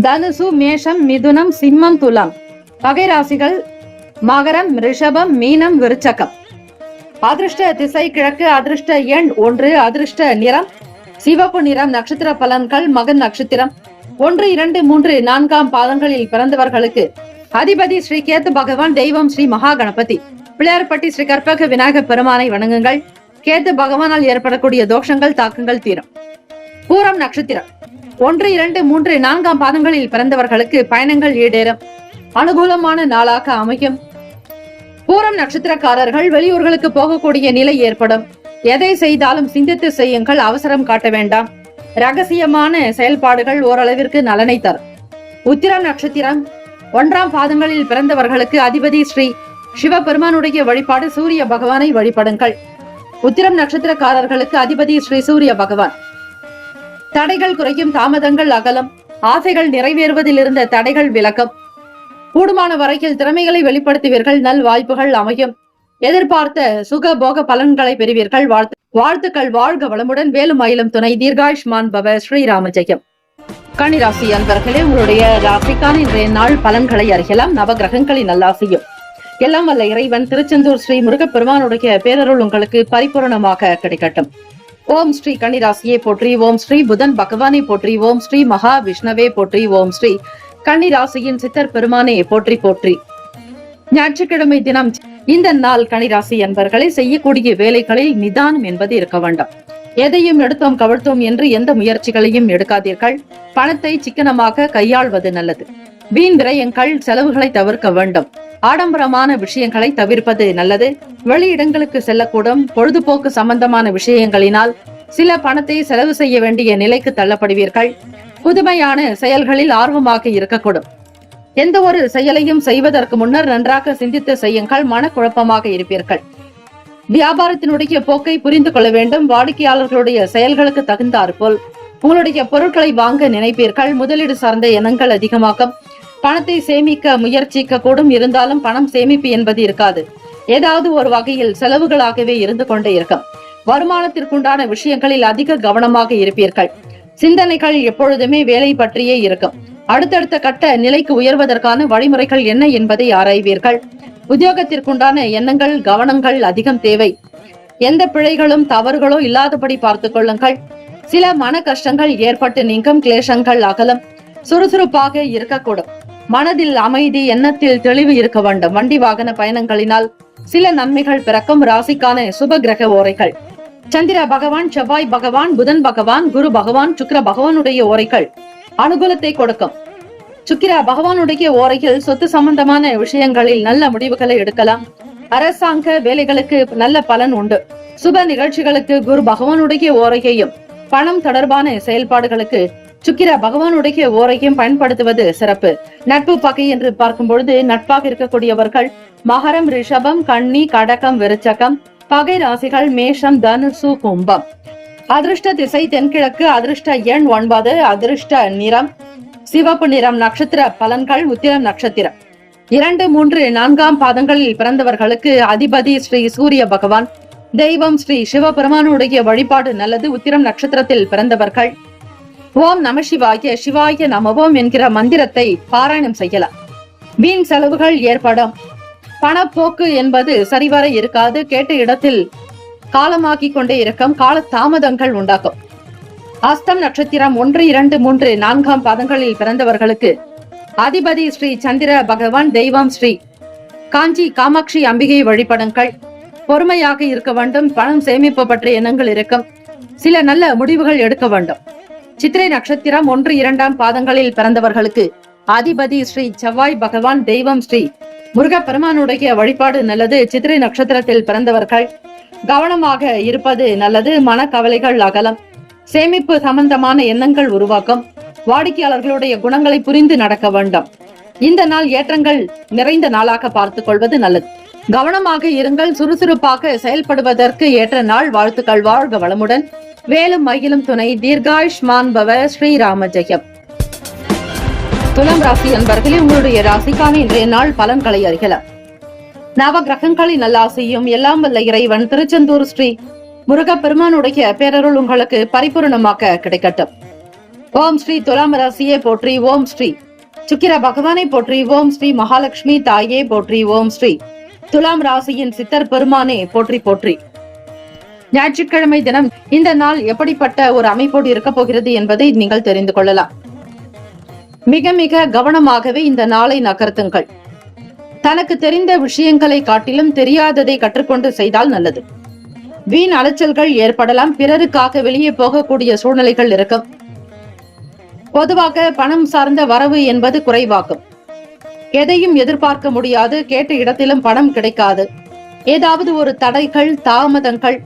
தனுசு, மேஷம், மிதுனம், சிம்மம், துலாம். பகை ராசிகள் மகரம், ரிஷபம், மீனம், விருச்சகம். அதிர்ஷ்ட திசை கிழக்கு. அதிர்ஷ்ட எண் 1. அதிர்ஷ்ட நிறம் சிவப்பு நிறம். நட்சத்திர பலன்கள். மகன் நட்சத்திரம் 1, 2, 3, 4 பாதங்களில் பிறந்தவர்களுக்கு அதிபதி ஸ்ரீ கேத்து பகவான். தெய்வம் ஸ்ரீ மகா கணபதி. பிள்ளையார்பட்டி ஸ்ரீ கற்பக விநாயகர் பெருமானை வணங்குங்கள். கேத்து பகவானால் ஏற்படக்கூடிய தோஷங்கள், தாக்கங்கள் தீரும். பூரம் நட்சத்திரம் 1, 2, 3, 4 பாதங்களில் பிறந்தவர்களுக்கு பயணங்கள் ஈடேறும். அனுகூலமான நாளாக அமையும். பூரம் நட்சத்திரக்காரர்கள் வெளியூர்களுக்கு போகக்கூடிய நிலை ஏற்படும். எதை செய்தாலும் சிந்தித்து செய்யுங்கள். அவசரம் காட்ட வேண்டாம். ரகசியமான செயல்பாடுகள் ஓரளவிற்கு நலனை தரும். உத்திரம் நட்சத்திரம் 1 பாதங்களில் பிறந்தவர்களுக்கு அதிபதி ஸ்ரீ சிவபெருமானுடைய வழிபாடு. சூரிய பகவானை வழிபடுங்கள். உத்திரம் நட்சத்திரக்காரர்களுக்கு அதிபதி ஸ்ரீ சூரிய பகவான். தடைகள் குறையும். தாமதங்கள் அகலம். ஆசைகள் நிறைவேறுவதில் இருந்த தடைகள் விலக்கும். கூடுமான வரையில் திறமைகளை வெளிப்படுத்துவீர்கள். நல் வாய்ப்புகள் அமையும். எதிர்பார்த்த சுக போக பலன்களை பெறுவீர்கள். வாழ்த்துக்கள். வாழ்க வளமுடன். வேலும் மயிலும் துணை. தீர்காயுஷ்மான் பவ. ஸ்ரீராம ஜெயம். கன்னிராசி அன்பர்களே, உங்களுடைய ராசிக்கான இன்றைய நாள் பலன்களை அறியலாம். நவகிரகங்களின் நல்லாசியும் எல்லாம் வல்ல இறைவன் திருச்செந்தூர் ஸ்ரீ முருகப்பெருமானுடைய பேரருள் உங்களுக்கு பரிபூரணமாக கிடைக்கட்டும். ஓம் ஸ்ரீ கன்னிராசியை போற்றி. ஓம் ஸ்ரீ புதன் பகவானை போற்றி. ஓம் ஸ்ரீ மகா விஷ்ணவே போற்றி. ஓம் ஸ்ரீ கன்னிராசியின் சித்தர் பெருமானை போற்றி போற்றி. ஞாயிற்றுக்கிழமை தினம் இந்த நாள் கன்னிராசி என்பர்களை செய்யக்கூடிய வேலைகளில் நிதானம் என்பது இருக்க வேண்டாம். எதையும் எடுத்தோம் கவிழ்த்தோம் என்று எந்த முயற்சிகளையும் எடுக்காதீர்கள். பணத்தை சிக்கனமாக கையாள்வது நல்லது. வீண் விரயங்கள், செலவுகளை தவிர்க்க வேண்டும். ஆடம்பரமான விஷயங்களை தவிர்ப்பது நல்லது. வெளியிடங்களுக்கு செல்லக்கூடும். பொழுதுபோக்கு சம்பந்தமான விஷயங்களினால் சில பணத்தை செலவு செய்ய வேண்டிய நிலைக்கு தள்ளப்படுவீர்கள். புதுமையான செயல்களில் ஆர்வமாக இருக்கக்கூடும். எந்த ஒரு செயலையும் செய்வதற்கு முன்னர் நன்றாக சிந்தித்து செய்யுங்கள். மனக்குழப்பமாக இருப்பீர்கள். வியாபாரத்தினுடைய போக்கை புரிந்து கொள்ள வேண்டும். வாடிக்கையாளர்களுடைய செயல்களுக்கு தகுந்தாற்போல் உங்களுடைய பொருட்களை வாங்க நினைப்பீர்கள். முதலீடு சார்ந்த எண்ணங்கள் அதிகமாகும். பணத்தை சேமிக்க முயற்சிக்க கூடும். இருந்தாலும் பணம் சேமிப்பு என்பது இருக்காது. ஏதாவது ஒரு வகையில் செலவுகளாகவே இருந்து கொண்டே இருக்கும். வருமானத்திற்குண்டான விஷயங்களில் அதிக கவனமாக இருப்பீர்கள். சிந்தனைகள் எப்பொழுதுமே வேலை பற்றியே இருக்கும். அடுத்தடுத்த கட்ட நிலைக்கு உயர்வதற்கான வழிமுறைகள் என்ன என்பதை ஆராய்வீர்கள். உத்தியோகத்திற்குண்டான எண்ணங்கள், கவனங்கள் அதிகம் தேவை. எந்த பிழைகளும் தவறுகளோ இல்லாதபடி பார்த்துக் கொள்ளுங்கள். சில மன கஷ்டங்கள் ஏற்பட்டு நீங்கும். கிளேசங்கள் அகலம். சுறுசுறுப்பாக இருக்கக்கூடும். மனதில் அமைதி, எண்ணத்தில் தெளிவு இருக்க வேண்டும். வண்டி வாகன பயணங்களினால் சில நன்மைகள் பிறக்கும். ராசிக்கான சுப கிரக ஓரைகள். சந்திர பகவான், செவ்வாய் பகவான், புதன் பகவான், குரு பகவான், சுக்கிர பகவானுடைய ஓரைகள் அனுகூலத்தை கொடுக்கும். சுக்கிர பகவானுடைய ஓரையில் சொத்து சம்பந்தமான விஷயங்களில் நல்ல முடிவுகளை எடுக்கலாம். அரசாங்க வேலைகளுக்கு நல்ல பலன் உண்டு. சுப நிகழ்ச்சிகளுக்கு குரு பகவானுடைய ஓரையையும் பணம் தொடர்பான செயல்பாடுகளுக்கு சுக்கிர பகவானுடைய ஓரையும் பயன்படுத்துவது சிறப்பு. நட்பு பகை என்று பார்க்கும் பொழுது நட்பாக இருக்கக்கூடியவர்கள் மகரம், ரிஷபம், கன்னி, கடகம், விருச்சகம். பகை ராசிகள் மேஷம், தனுசு, கும்பம். அதிர்ஷ்ட திசை தென்கிழக்கு. அதிர்ஷ்ட எண் 9. அதிர்ஷ்ட நிறம் சிவப்பு நிறம். நட்சத்திர பலன்கள். உத்திரம் நட்சத்திரம் 2, 3, 4 பாதங்களில் பிறந்தவர்களுக்கு அதிபதி ஸ்ரீ சூரிய பகவான். தெய்வம் ஸ்ரீ சிவபெருமானுடைய வழிபாடு நல்லது. உத்திரம் நட்சத்திரத்தில் பிறந்தவர்கள் ஓம் நம சிவாய, சிவாய நமவோம் என்கிற மந்திரத்தை பாராயணம் செய்யலாம். வீண் செலவுகள் ஏற்படும். பணப்போக்கு என்பது சரிவர இருக்காது. கேட்ட இடத்தில் காலமாக்கி கொண்டே இருக்கும். கால தாமதங்கள் உண்டாக்கும். அஸ்தம் நட்சத்திரம் 1, 2, 3, 4 பாதங்களில் பிறந்தவர்களுக்கு அதிபதி ஸ்ரீ சந்திர பகவான். தெய்வம் ஸ்ரீ காஞ்சி காமாட்சி அம்பிகை வழிபடுங்கள். பொறுமையாக இருக்க வேண்டும். பணம் சேமிப்பு பற்றிய எண்ணங்கள் இருக்கும். சில நல்ல முடிவுகள் எடுக்க வேண்டும். சித்திரை நட்சத்திரம் 1, 2 பாதங்களில் பிறந்தவர்களுக்கு அதிபதி ஸ்ரீ செவ்வாய் பகவான். தெய்வம் ஸ்ரீ முருகப்பெருமானுடைய வழிபாடு நல்லது. சித்திரை நட்சத்திரத்தில் பிறந்தவர்கள் கவனமாக இருப்பது நல்லது. மனக்கவலைகள் அகலம். சேமிப்பு சம்பந்தமான எண்ணங்கள் உருவாக்கும். வாடிக்கையாளர்களுடைய குணங்களை புரிந்து நடக்க வேண்டும். இந்த நாள் ஏற்றங்கள் நிறைந்த நாளாக பார்த்துக் கொள்வது நல்லது. கவனமாக இருங்கள். சுறுசுறுப்பாக செயல்படுவதற்கு ஏற்ற நாள். வாழ்த்துக்கள். வாழ்க வளமுடன். வேலும் மயிலும் துணை தீர்காயுஷ்மான் பவ ஸ்ரீராம ஜெயம். துலாம் ராசி அன்பர்களே, உங்களுடைய ராசிக்கான இன்றைய நாள் பலன்களை அறியலாம். நவ கிரகங்களின் நல்லாசையும் எல்லாம் வல்ல இறைவன் திருச்செந்தூர் ஸ்ரீ முருகப்பெருமானுடைய பேரருள் உங்களுக்கு பரிபூர்ணமாக கிடைக்கட்டும். ஓம் ஸ்ரீ துலாம் ராசியே போற்றி, ஓம் ஸ்ரீ சுக்கிர பகவானை போற்றி, ஓம் ஸ்ரீ மகாலட்சுமி தாயே போற்றி, ஓம் ஸ்ரீ துலாம் ராசியின் சித்தர் பெருமானே போற்றி போற்றி. ஞாயிற்றுக்கிழமை தினம் இந்த நாள் எப்படிப்பட்ட ஒரு அமைப்போடு இருக்க போகிறது என்பதை நீங்கள் தெரிந்து கொள்ளலாம். மிக மிக கவனமாகவே இந்த நாளை நகர்த்துங்கள். தனக்கு தெரிந்த விஷயங்களை காட்டிலும் தெரியாததை கற்றுக்கொண்டு செய்தால் நல்லது. வீண் அலைச்சல்கள் ஏற்படலாம். பிறருக்காக வெளியே போகக்கூடிய சூழ்நிலைகள் இருக்கும். பொதுவாக பணம் சார்ந்த வரவு என்பது குறைவாகும். எதையும் எதிர்பார்க்க முடியாது. கேட்ட இடத்திலும் பணம் கிடைக்காது. ஏதாவது ஒரு தடைகள், தாமதங்கள்,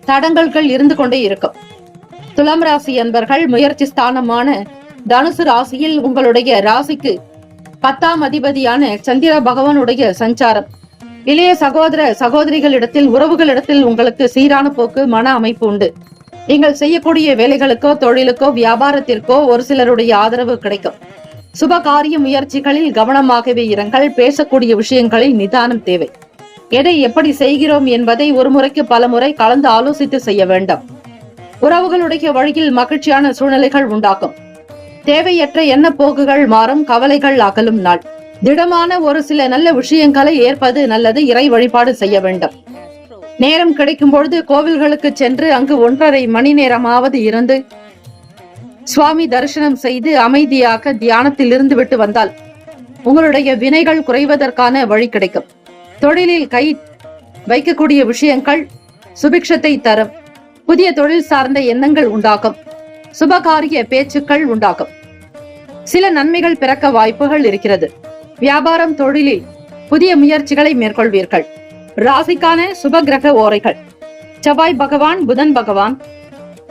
தடங்கல்கள் இருந்து கொண்டே இருக்கும். துலாம் ராசி அன்பர்கள், முயற்சி ஸ்தானமான தனுசு ராசியில் உங்களுடைய ராசிக்கு 10ஆம் அதிபதியான சந்திர பகவானுடைய சஞ்சாரம் இளைய சகோதர சகோதரிகளிடத்தில், உறவுகளிடத்தில் உங்களுக்கு சீரான போக்கு, மன அமைப்பு உண்டு. நீங்கள் செய்யக்கூடிய வேலைகளுக்கோ, தொழிலுக்கோ, வியாபாரத்திற்கோ ஒரு சிலருடைய ஆதரவு கிடைக்கும். சுப காரிய முயற்சிகளில் கவனமாகவே இருங்கள். பேசக்கூடிய விஷயங்களில் நிதானம் தேவை. எதை எப்படி செய்கிறோம் என்பதை ஒரு முறைக்கு பல முறை கலந்து ஆலோசித்து செய்ய வேண்டும். உறவுகளுடைய வழியில் மகிழ்ச்சியான சூழ்நிலைகள் உண்டாகும். தேவையற்ற எண்ண போக்குகள் மாறும். கவலைகள் அகலும் நாள். திடமான ஒரு சில நல்ல விஷயங்களை ஏற்பது நல்லது. இறை வழிபாடு செய்ய வேண்டும். நேரம் கிடைக்கும் பொழுது கோவில்களுக்கு சென்று அங்கு 1.5 மணி நேரமாவது இருந்து சுவாமி தரிசனம் செய்து அமைதியாக தியானத்தில் இருந்து விட்டு வந்தால் உங்களுடைய வினைகள் குறைவதற்கான வழி கிடைக்கும். தொழிலில் கை வைக்கக்கூடிய விஷயங்கள் சுபிக்ஷத்தை தரும். புதிய தொழில் சார்ந்த எண்ணங்கள் உண்டாகும். சுபகாரிய பேச்சுக்கள் உண்டாகும். சில நன்மைகள் பிறக்க வாய்ப்புகள் இருக்கிறது. வியாபாரம், தொழிலில் புதிய முயற்சிகளை மேற்கொள்வீர்கள். ராசிக்கான சுப கிரக ஓரைகள்: செவ்வாய் பகவான், புதன் பகவான்,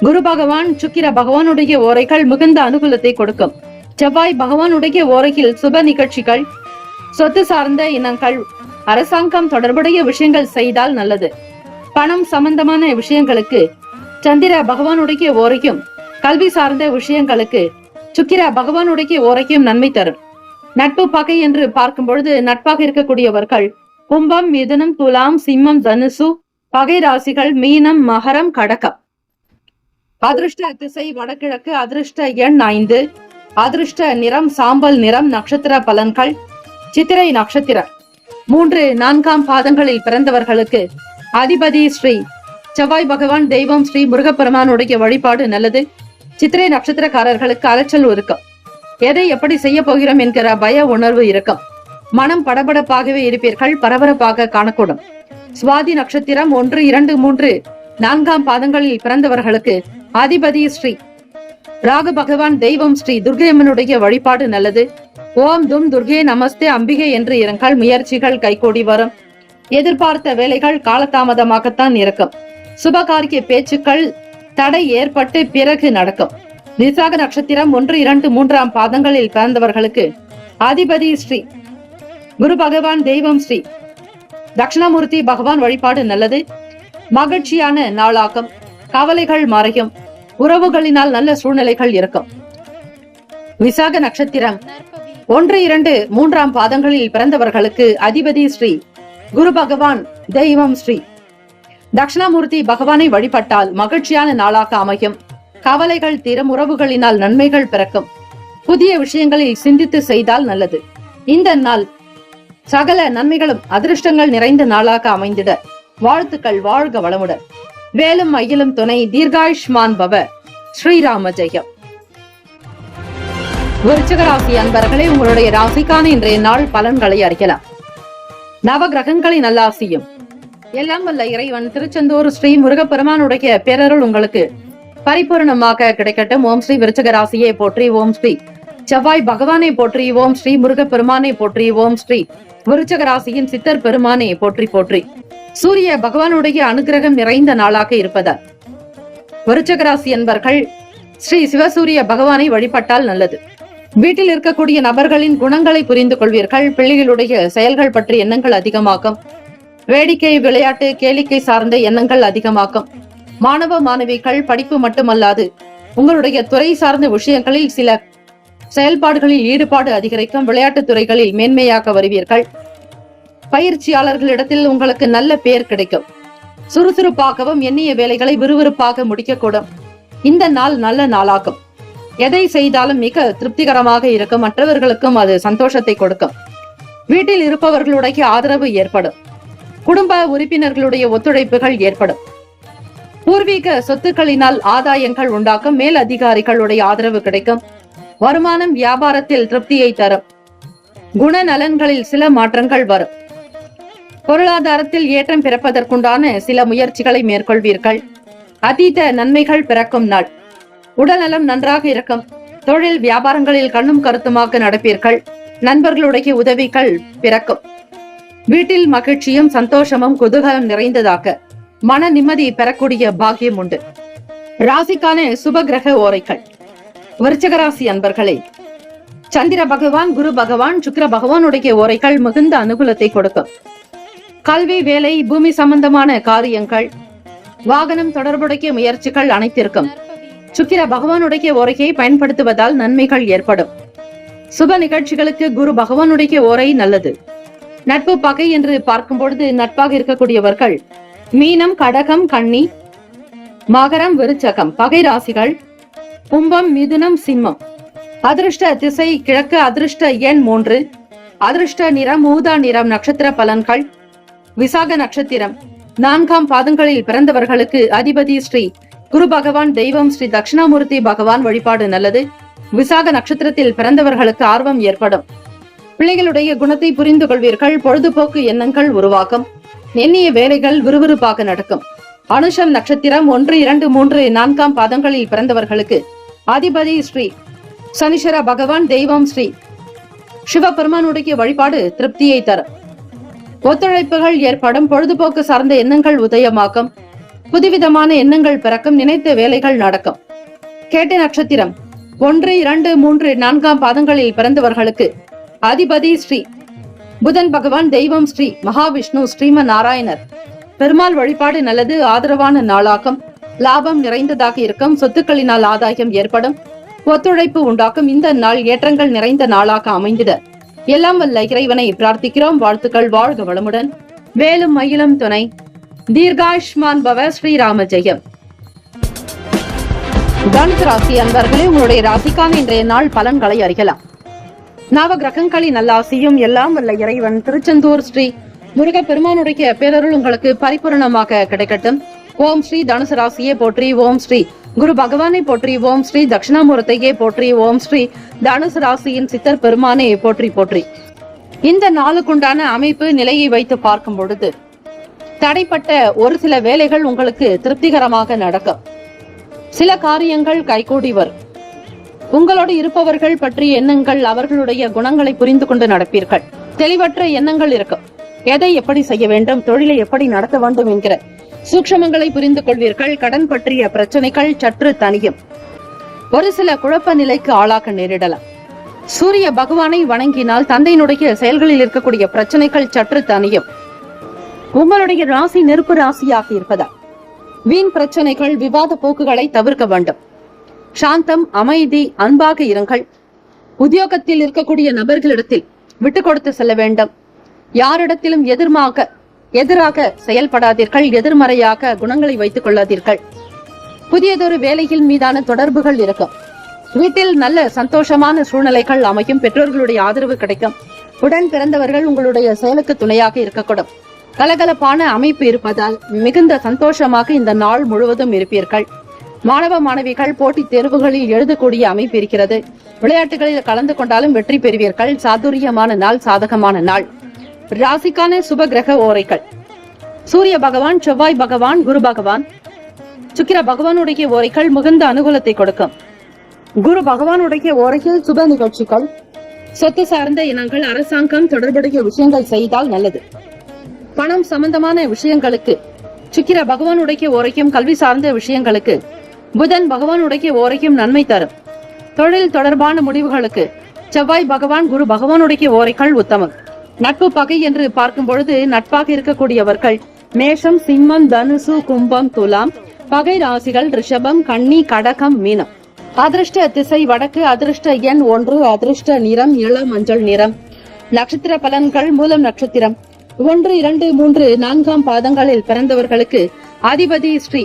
குரு பகவான், சுக்கிர பகவானுடைய ஓரைகள் மிகுந்த அனுகூலத்தை கொடுக்கும். செவ்வாய் பகவானுடைய ஓரையில் சுப நிகழ்ச்சிகள், சொத்து சார்ந்த இனங்கள், அரசாங்கம் தொடர்புடைய விஷயங்கள் செய்தால் நல்லது. பணம் சம்பந்தமான விஷயங்களுக்கு சந்திர பகவானுடைய ஓரையும், கல்வி சார்ந்த விஷயங்களுக்கு சுக்கிர பகவானுடைய ஓரையும் நன்மை தரும். நட்பு பகை என்று பார்க்கும் பொழுது நட்பாக இருக்கக்கூடியவர்கள் கும்பம், மிதுனம், துலாம், சிம்மம், தனுசு பகை ராசிகள் மீனம், மகரம், கடகம். அதிர்ஷ்ட திசை வடகிழக்கு. அதிர்ஷ்ட எண் 5. அதிர்ஷ்ட நிறம் சாம்பல் நிறம். நட்சத்திர பலன்கள்: சித்திரை நட்சத்திரம் 3, 4ஆம் பாதங்களில் பிறந்தவர்களுக்கு அதிபதி ஸ்ரீ செவ்வாய் பகவான், தெய்வம் ஸ்ரீ முருகப்பெருமானுடைய வழிபாடு நல்லது. சித்திரை நட்சத்திரக்காரர்களுக்கு அலைச்சல் இருக்கும். எதை எப்படி செய்ய போகிறோம் என்கிற பய உணர்வு இருக்கும். மனம் படபடப்பாகவே இருப்பீர்கள். பரபரப்பாக காணக்கூடும். சுவாதி நட்சத்திரம் 1, 2, 3, 4ஆம் பாதங்களில் பிறந்தவர்களுக்கு அதிபதி ஸ்ரீ ராகு பகவான், தெய்வம் ஸ்ரீ துர்கையம்மனுடைய வழிபாடு நல்லது. ஓம் தும் துர்கே நமஸ்தே அம்பிகை என்று இருங்கள். முயற்சிகள் கைகூடி வரும். எதிர்பார்த்த வேலைகள் காலதாமதமாகத்தான் இருக்கும். சுபகாரிய பேச்சுக்கள் தடை ஏற்பட்டு பிறகு நடக்கும். விசாக நட்சத்திரம் 1, 2, 3ஆம் பாதங்களில் பிறந்தவர்களுக்கு அதிபதி ஸ்ரீ குரு பகவான், தெய்வம் ஸ்ரீ தட்சிணாமூர்த்தி பகவான் வழிபாடு நல்லது. மகிழ்ச்சியான நாளாகும். கவலைகள் மறையும். உறவுகளினால் நல்ல சூழ்நிலைகள் இருக்கும். விசாக நட்சத்திரம் 1, 2, 3ஆம் பாதங்களில் பிறந்தவர்களுக்கு அதிபதி ஸ்ரீ குரு பகவான், தெய்வம் ஸ்ரீ தட்சிணாமூர்த்தி பகவானை வழிபட்டால் மகிழ்ச்சியான நாளாக அமையும். கவலைகள் தீரும். உறவுகளினால் நன்மைகள் பிறக்கும். புதிய விஷயங்களில் சிந்தித்து செய்தால் நல்லது. இந்த நாள் சகல நன்மைகளும் அதிர்ஷ்டங்கள் நிறைந்த நாளாக அமைந்திட வாழ்த்துக்கள். வாழ்க வளமுடன். வேலும் மயிலும் துணை தீர்காயுஷ்மான் பவ ஸ்ரீராம ஜெயம். விருச்சிக ராசி அன்பர்களே, உங்களுடைய ராசிக்கான இன்றைய நாள் பலன்களை அறியலாம். நவ கிரகங்களின் நல்லாசியும் எல்லாம் வல்ல இறைவன் திருச்செந்தூர் ஸ்ரீ முருகப்பெருமானுடைய பேரருள் உங்களுக்கு பரிபூர்ணமாக கிடைக்கட்டும். ஓம் ஸ்ரீ விருச்சிக ராசியை போற்றி, ஓம் ஸ்ரீ செவ்வாய் பகவானை போற்றி, ஓம் ஸ்ரீ முருகப்பெருமானை போற்றி, ஓம் ஸ்ரீ விருச்சிக ராசியின் சித்தர் பெருமானை போற்றி போற்றி. சூரிய பகவானுடைய அனுகிரகம் நிறைந்த நாளாக இருப்பதால் விருச்சிக ராசி என்பர்கள் ஸ்ரீ சிவசூரிய பகவானை வழிபட்டால் நல்லது. வீட்டில் இருக்கக்கூடிய நபர்களின் குணங்களை புரிந்து கொள்வீர்கள். பிள்ளைகளுடைய செயல்கள் பற்றி எண்ணங்கள் அதிகமாகும். வேடிக்கை, விளையாட்டு, கேளிக்கை சார்ந்த எண்ணங்கள் அதிகமாகும். மாணவ மாணவிகள் படிப்பு மட்டுமல்லாது உங்களுடைய துறை சார்ந்த விஷயங்களில் சில செயல்பாடுகளில் ஈடுபாடு அதிகரிக்கும். விளையாட்டுத் துறைகளில் மேன்மையாக வருவீர்கள். பயிற்சியாளர்களிடத்தில் உங்களுக்கு நல்ல பெயர் கிடைக்கும். சுறுசுறுப்பாகவும் எண்ணிய வேலைகளை விறுவிறுப்பாக முடிக்கக்கூடும். இந்த நாள் நல்ல நாளாகும். எதை செய்தாலும் மிக திருப்திகரமாக இருக்கும். மற்றவர்களுக்கும் அது சந்தோஷத்தை கொடுக்கும். வீட்டில் இருப்பவர்களுடைய ஆதரவு ஏற்படும். குடும்ப உறுப்பினர்களுடைய ஒத்துழைப்புகள் ஏற்படும். பூர்வீக சொத்துக்களினால் ஆதாயங்கள் உண்டாக்கும். மேல் அதிகாரிகளுடைய ஆதரவு கிடைக்கும். வருமானம் வியாபாரத்தில் திருப்தியை தரும். குணநலன்களில் சில மாற்றங்கள் வரும். பொருளாதாரத்தில் ஏற்றம் பிறப்பதற்குண்டான சில முயற்சிகளை மேற்கொள்வீர்கள். அதீத நன்மைகள் பிறக்கும் நாள். உடல்நலம் நன்றாக இருக்கும். தொழில் வியாபாரங்களில் கண்ணும் கருத்துமாக நடப்பீர்கள். நண்பர்களுடைய உதவிகள் பிறக்கும். வீட்டில் மகிழ்ச்சியும் சந்தோஷமும் குதூகலம் நிறைந்ததாக மன நிம்மதி பெறக்கூடிய பாக்கியம் உண்டு. ராசிக்கான சுப கிரக ஓரைகள். விருச்சிக ராசி அன்பர்களே, சந்திர பகவான், குரு பகவான், சுக்கிர பகவானுடைய ஓரைகள் மிகுந்த அனுகூலத்தை கொடுக்கும். கல்வி, வேலை, பூமி சம்பந்தமான காரியங்கள், வாகனம் தொடர்புடைய முயற்சிகள் அனைத்திற்கும் சுக்கிர பகவானுடைய ஓரையை பயன்படுத்துவதால் நன்மைகள் ஏற்படும். சுப நிகழ்ச்சிகளுக்கு குரு பகவானுடைய ஓரை நல்லது. நட்பு பகை என்று பார்க்கும் பொழுது நட்பாக இருக்கக்கூடியவர்கள் மீனம், கடகம், கன்னி, மகரம், விருச்சகம் பகை ராசிகள். கும்பம், மிதுனம், சிம்மம். அதிர்ஷ்ட திசை கிழக்கு. அதிர்ஷ்ட எண் 3. அதிர்ஷ்ட நிறம் ஊதா நிறம். நட்சத்திர பலன்கள். விசாக நட்சத்திரம் 4ஆம் பாதங்களில் பிறந்தவர்களுக்கு அதிபதி ஸ்ரீ குரு பகவான், தெய்வம் ஸ்ரீ தட்சிணாமூர்த்தி பகவான் வழிபாடு நல்லது. விசாக நட்சத்திரத்தில் பிறந்தவர்களுக்கு ஆர்வம் ஏற்படும். பிள்ளைகளுடைய குணத்தை புரிந்து கொள்வீர்கள். பொழுதுபோக்கு எண்ணங்கள் உருவாக்கும். எண்ணிய வேலைகள் விறுவிறுப்பாக நடக்கும். அனுஷம் நட்சத்திரம் 1, 2, 3, 4ஆம் பாதங்களில் பிறந்தவர்களுக்கு அதிபதி ஸ்ரீ சனீஸ்வர பகவான், தெய்வம் ஸ்ரீ சிவபெருமானுடைய வழிபாடு திருப்தியை தரும். ஒத்துழைப்புகள் ஏற்படும். பொழுதுபோக்கு சார்ந்த எண்ணங்கள் உதயமாக்கும். புதுவிதமான எண்ணங்கள் பிறக்கும். நினைத்த வேலைகள் நடக்கும். கேட்ட நட்சத்திரம் 1, 2, 3, 4ஆம் பாதங்களில் பிறந்தவர்களுக்கு அதிபதி ஸ்ரீ புதன் பகவான், தெய்வம் ஸ்ரீ மகாவிஷ்ணு, ஸ்ரீமன் நாராயணர் பெருமாள் வழிபாடு நல்லது. ஆதரவான நாளாகும். லாபம் நிறைந்ததாக இருக்கும். சொத்துக்களினால் ஆதாயம் ஏற்படும். ஒத்துழைப்பு உண்டாக்கும். இந்த நாள் ஏற்றங்கள் நிறைந்த நாளாக அமைந்திட எல்லாம் வல்ல இறைவனை பிரார்த்திக்கிறோம். வாழ்த்துக்கள். வாழ்க வளமுடன். வேலும் மயிலும் துணை. தீர்காயுஷ்மான் பவ. ஸ்ரீராம ஜெயம். தனுசு ராசி அன்பர்களே, உங்களுடைய ராசிக்கான இன்றைய நாள் பலன்களை அறியலாம். நவ கிரகங்களின் நல்லாசியும் எல்லாம் வல்ல இறைவன் திருச்செந்தூர் ஸ்ரீ முருக பெருமானுடைய பேரருள் உங்களுக்கு பரிபூரணமாக கிடைக்கட்டும். ஓம் ஸ்ரீ தனுசு ராசியே போற்றி. ஓம் ஸ்ரீ குரு பகவானை போற்றி. ஓம் ஸ்ரீ தட்சிணாமூர்த்தியே போற்றி. ஓம் ஸ்ரீ தனுசு ராசியின் சித்தர் பெருமானை போற்றி போற்றி. இந்த நாளுக்குண்டான அமைப்பு நிலையை வைத்து பார்க்கும் பொழுது தடைப்பட்ட ஒரு சில வேலைகள் உங்களுக்கு திருப்திகரமாக நடக்கும். சில காரியங்கள் கைகூடி வரும். உங்களோடு இருப்பவர்கள் பற்றிய எண்ணங்கள், அவர்களுடைய குணங்களை புரிந்து கொண்டு நடப்பீர்கள். தெளிவற்ற எண்ணங்கள் இருக்கும். எதை எப்படி செய்ய வேண்டும், தொழிலை எப்படி நடத்த வேண்டும் என்கிற சூக்ஷமங்களை புரிந்து கொள்வீர்கள். கடன் பற்றிய பிரச்சனைகள் சற்று தனியும். ஒரு சில குழப்ப நிலைக்கு ஆளாக நேரிடலாம். சூரிய பகவானை வணங்கினால் தந்தையினுடைய செயல்களில் இருக்கக்கூடிய பிரச்சனைகள் சற்று தனியும். உங்களுடைய ராசி நெருப்பு ராசியாக இருப்பதால் வீண் பிரச்சனைகள், விவாத போக்குகளை தவிர்க்க வேண்டும். சாந்தம், அமைதி, அன்பாக இருங்கள். உத்தியோகத்தில் இருக்கக்கூடிய நபர்களிடத்தில் விட்டு கொடுத்து செல்ல வேண்டும். யாரிடத்திலும் எதிராக செயல்படாதீர்கள். எதிர்மறையாக குணங்களை வைத்துக் கொள்ளாதீர்கள். புதியதொரு வேலையின் மீதான தொடர்புகள் இருக்கும். வீட்டில் நல்ல சந்தோஷமான சூழ்நிலைகள் அமையும். பெற்றோர்களுடைய ஆதரவு கிடைக்கும். உடன் பிறந்தவர்கள் உங்களுடைய செயலுக்கு துணையாக இருக்கக்கூடும். கலகலப்பான அமைப்பு இருப்பதால் மிகுந்த சந்தோஷமாக இந்த நாள் முழுவதும் இருப்பீர்கள். மாணவ மாணவிகள் போட்டித் தேர்வுகளில் எழுதக்கூடிய அமைப்பு இருக்கிறது. விளையாட்டுகளில் கலந்து கொண்டாலும் வெற்றி பெறுவீர்கள். சாதுரியமான நாள், சாதகமான நாள். ராசிக்கான சுப கிரக ஓரைகள். சூரிய பகவான், செவ்வாய் பகவான், குரு பகவான், சுக்கிர பகவானுடைய ஓரைகள் மிகுந்த அனுகூலத்தை கொடுக்கும். குரு பகவானுடைய ஓரையில் சுப நிகழ்ச்சிகள், சொத்து சார்ந்த இனங்கள், அரசாங்கம் தொடர்புடைய விஷயங்கள் செய்தால் நல்லது. பணம் சம்பந்தமான விஷயங்களுக்கு சுக்கிர பகவானுடைய ஓரைக்கும், கல்வி சார்ந்த விஷயங்களுக்கு புதன் பகவானுடைய ஓரைக்கும் நன்மை தரும். தொழில் தொடர்பான முடிவுகளுக்கு செவ்வாய் பகவான், குரு பகவானுடைய ஓரைகள் உத்தமம். நட்பு பகை என்று பார்க்கும் பொழுது நட்பாக இருக்கக்கூடியவர்கள் மேஷம், சிம்மம், தனுசு, கும்பம், துலாம், பகை ராசிகள் ரிஷபம், கன்னி, கடகம், மீனம். அதிர்ஷ்ட திசை வடக்கு. அதிர்ஷ்ட எண் 1. அதிர்ஷ்ட நிறம் இளம் மஞ்சள் நிறம். நட்சத்திர பலன்கள். மூலம் நட்சத்திரம் 1, 2, 3, 4 பாதங்களில் பிறந்தவர்களுக்கு அதிபதி ஸ்ரீ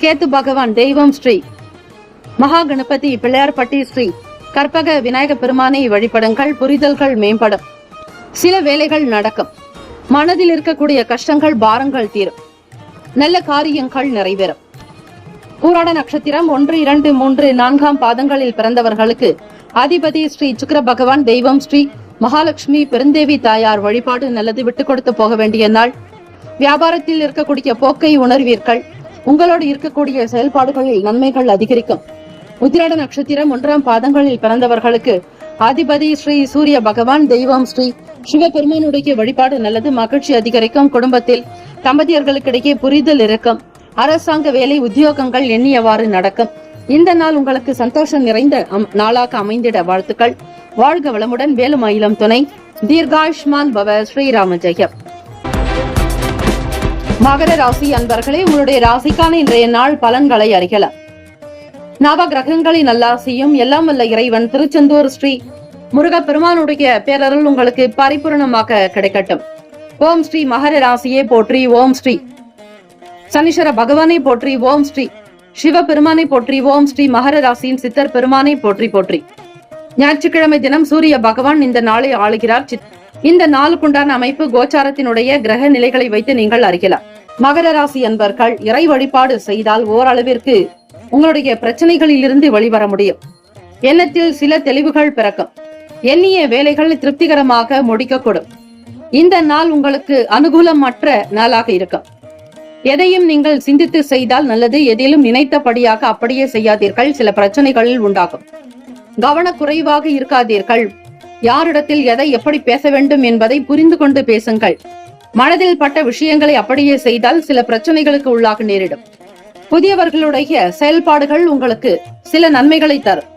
கேத்து பகவான், தெய்வம் ஸ்ரீ மகா கணபதி, பிள்ளையார்பட்டி ஸ்ரீ கற்பக விநாயக பெருமானை வழிபடுங்கள். புரிதல்கள் மேம்படும். சில வேலைகள் நடக்கும். மனதில் இருக்கக்கூடிய கஷ்டங்கள், பாரங்கள் தீரும். நல்ல காரியங்கள் நிறைவேறும். பூராட நட்சத்திரம் 1, 2, 3, 4 பாதங்களில் பிறந்தவர்களுக்கு அதிபதி ஸ்ரீ சுக்கிர பகவான், தெய்வம் ஸ்ரீ மகாலட்சுமி பெருந்தேவி தாயார் வழிபாடு நல்லது. விட்டு கொடுத்து போக வேண்டிய நாள். வியாபாரத்தில் இருக்கக்கூடிய போக்கை உணர்வீர்கள். உங்களோடு இருக்கக்கூடிய செயல்பாடுகளில் நன்மைகள் அதிகரிக்கும். உத்திராட நட்சத்திரம் 1 பாதங்களில் பிறந்தவர்களுக்கு அதிபதி ஸ்ரீ சூரிய பகவான், தெய்வம் ஸ்ரீ சிவபெருமானுடைய வழிபாடு நல்லது. மகிழ்ச்சி அதிகரிக்கும். குடும்பத்தில் தம்பதியர்களுக்கிடையே புரிதல் இருக்கும். அரசாங்க வேலை, உத்தியோகங்கள் எண்ணியவாறு நடக்கும். இந்த நாள் உங்களுக்கு சந்தோஷம் நிறைந்த நாளாக அமைந்திட வாழ்த்துக்கள். வாழ்க வளமுடன். வேலுமயிலம் துணை. தீர்காயுஷ்மான் பவ. ஸ்ரீராம ஜெயம். மகர ராசி அன்பர்களே, உங்களுடைய ராசிக்கான இன்றைய நாள் பலன்களை அறியலாம். நவ கிரகங்களின் நல்லாசியும் எல்லாம் வல்ல இறைவன் திருச்செந்தூர் ஸ்ரீ முருகப்பெருமானுடைய பேரருள் உங்களுக்கு பரிபூர்ணமாக கிடைக்கட்டும். ஓம் ஸ்ரீ மகர ராசியே போற்றி. ஓம் ஸ்ரீ சனீஸ்வர பகவானை போற்றி. ஓம் ஸ்ரீ சிவபெருமானை போற்றி. ஓம் ஸ்ரீ மகர ராசியின் சித்தர் பெருமானை போற்றி போற்றி. ஞாயிற்றுக்கிழமை தினம் சூரிய பகவான் இந்த நாளை ஆளுகிறார். இந்த நாளுக்குண்டான அமைப்பு கோச்சாரத்தினுடைய கிரக நிலைகளை வைத்து நீங்கள் அறியலாம். மகர ராசி அன்பர்கள் இறை வழிபாடு செய்தால் ஓரளவிற்கு உங்களுடைய பிரச்சனைகளில் இருந்து வெளிவர முடியும். எண்ணத்தில் சில தெளிவுகள் பிறக்கும். எண்ணிய வேலைகள் திருப்திகரமாக முடிக்கக்கூடும். இந்த நாள் உங்களுக்கு அனுகூலமற்ற நாளாக இருக்கும். எதையும் நீங்கள் சிந்தித்து செய்தால் நல்லது. எதிலும் நினைத்தபடியாக அப்படியே செய்யாதீர்கள். சில பிரச்சனைகளில் உண்டாகும். கவனக்குறைவாக இருக்காதீர்கள். யாரிடத்தில் எதை எப்படி பேச வேண்டும் என்பதை புரிந்து கொண்டு பேசுங்கள். மனதில் பட்ட விஷயங்களை அப்படியே செய்தால் சில பிரச்சனைகளுக்கு உள்ளாக நேரிடும். புதியவர்களுடைய செயல்பாடுகள் உங்களுக்கு சில நன்மைகளை தரும்.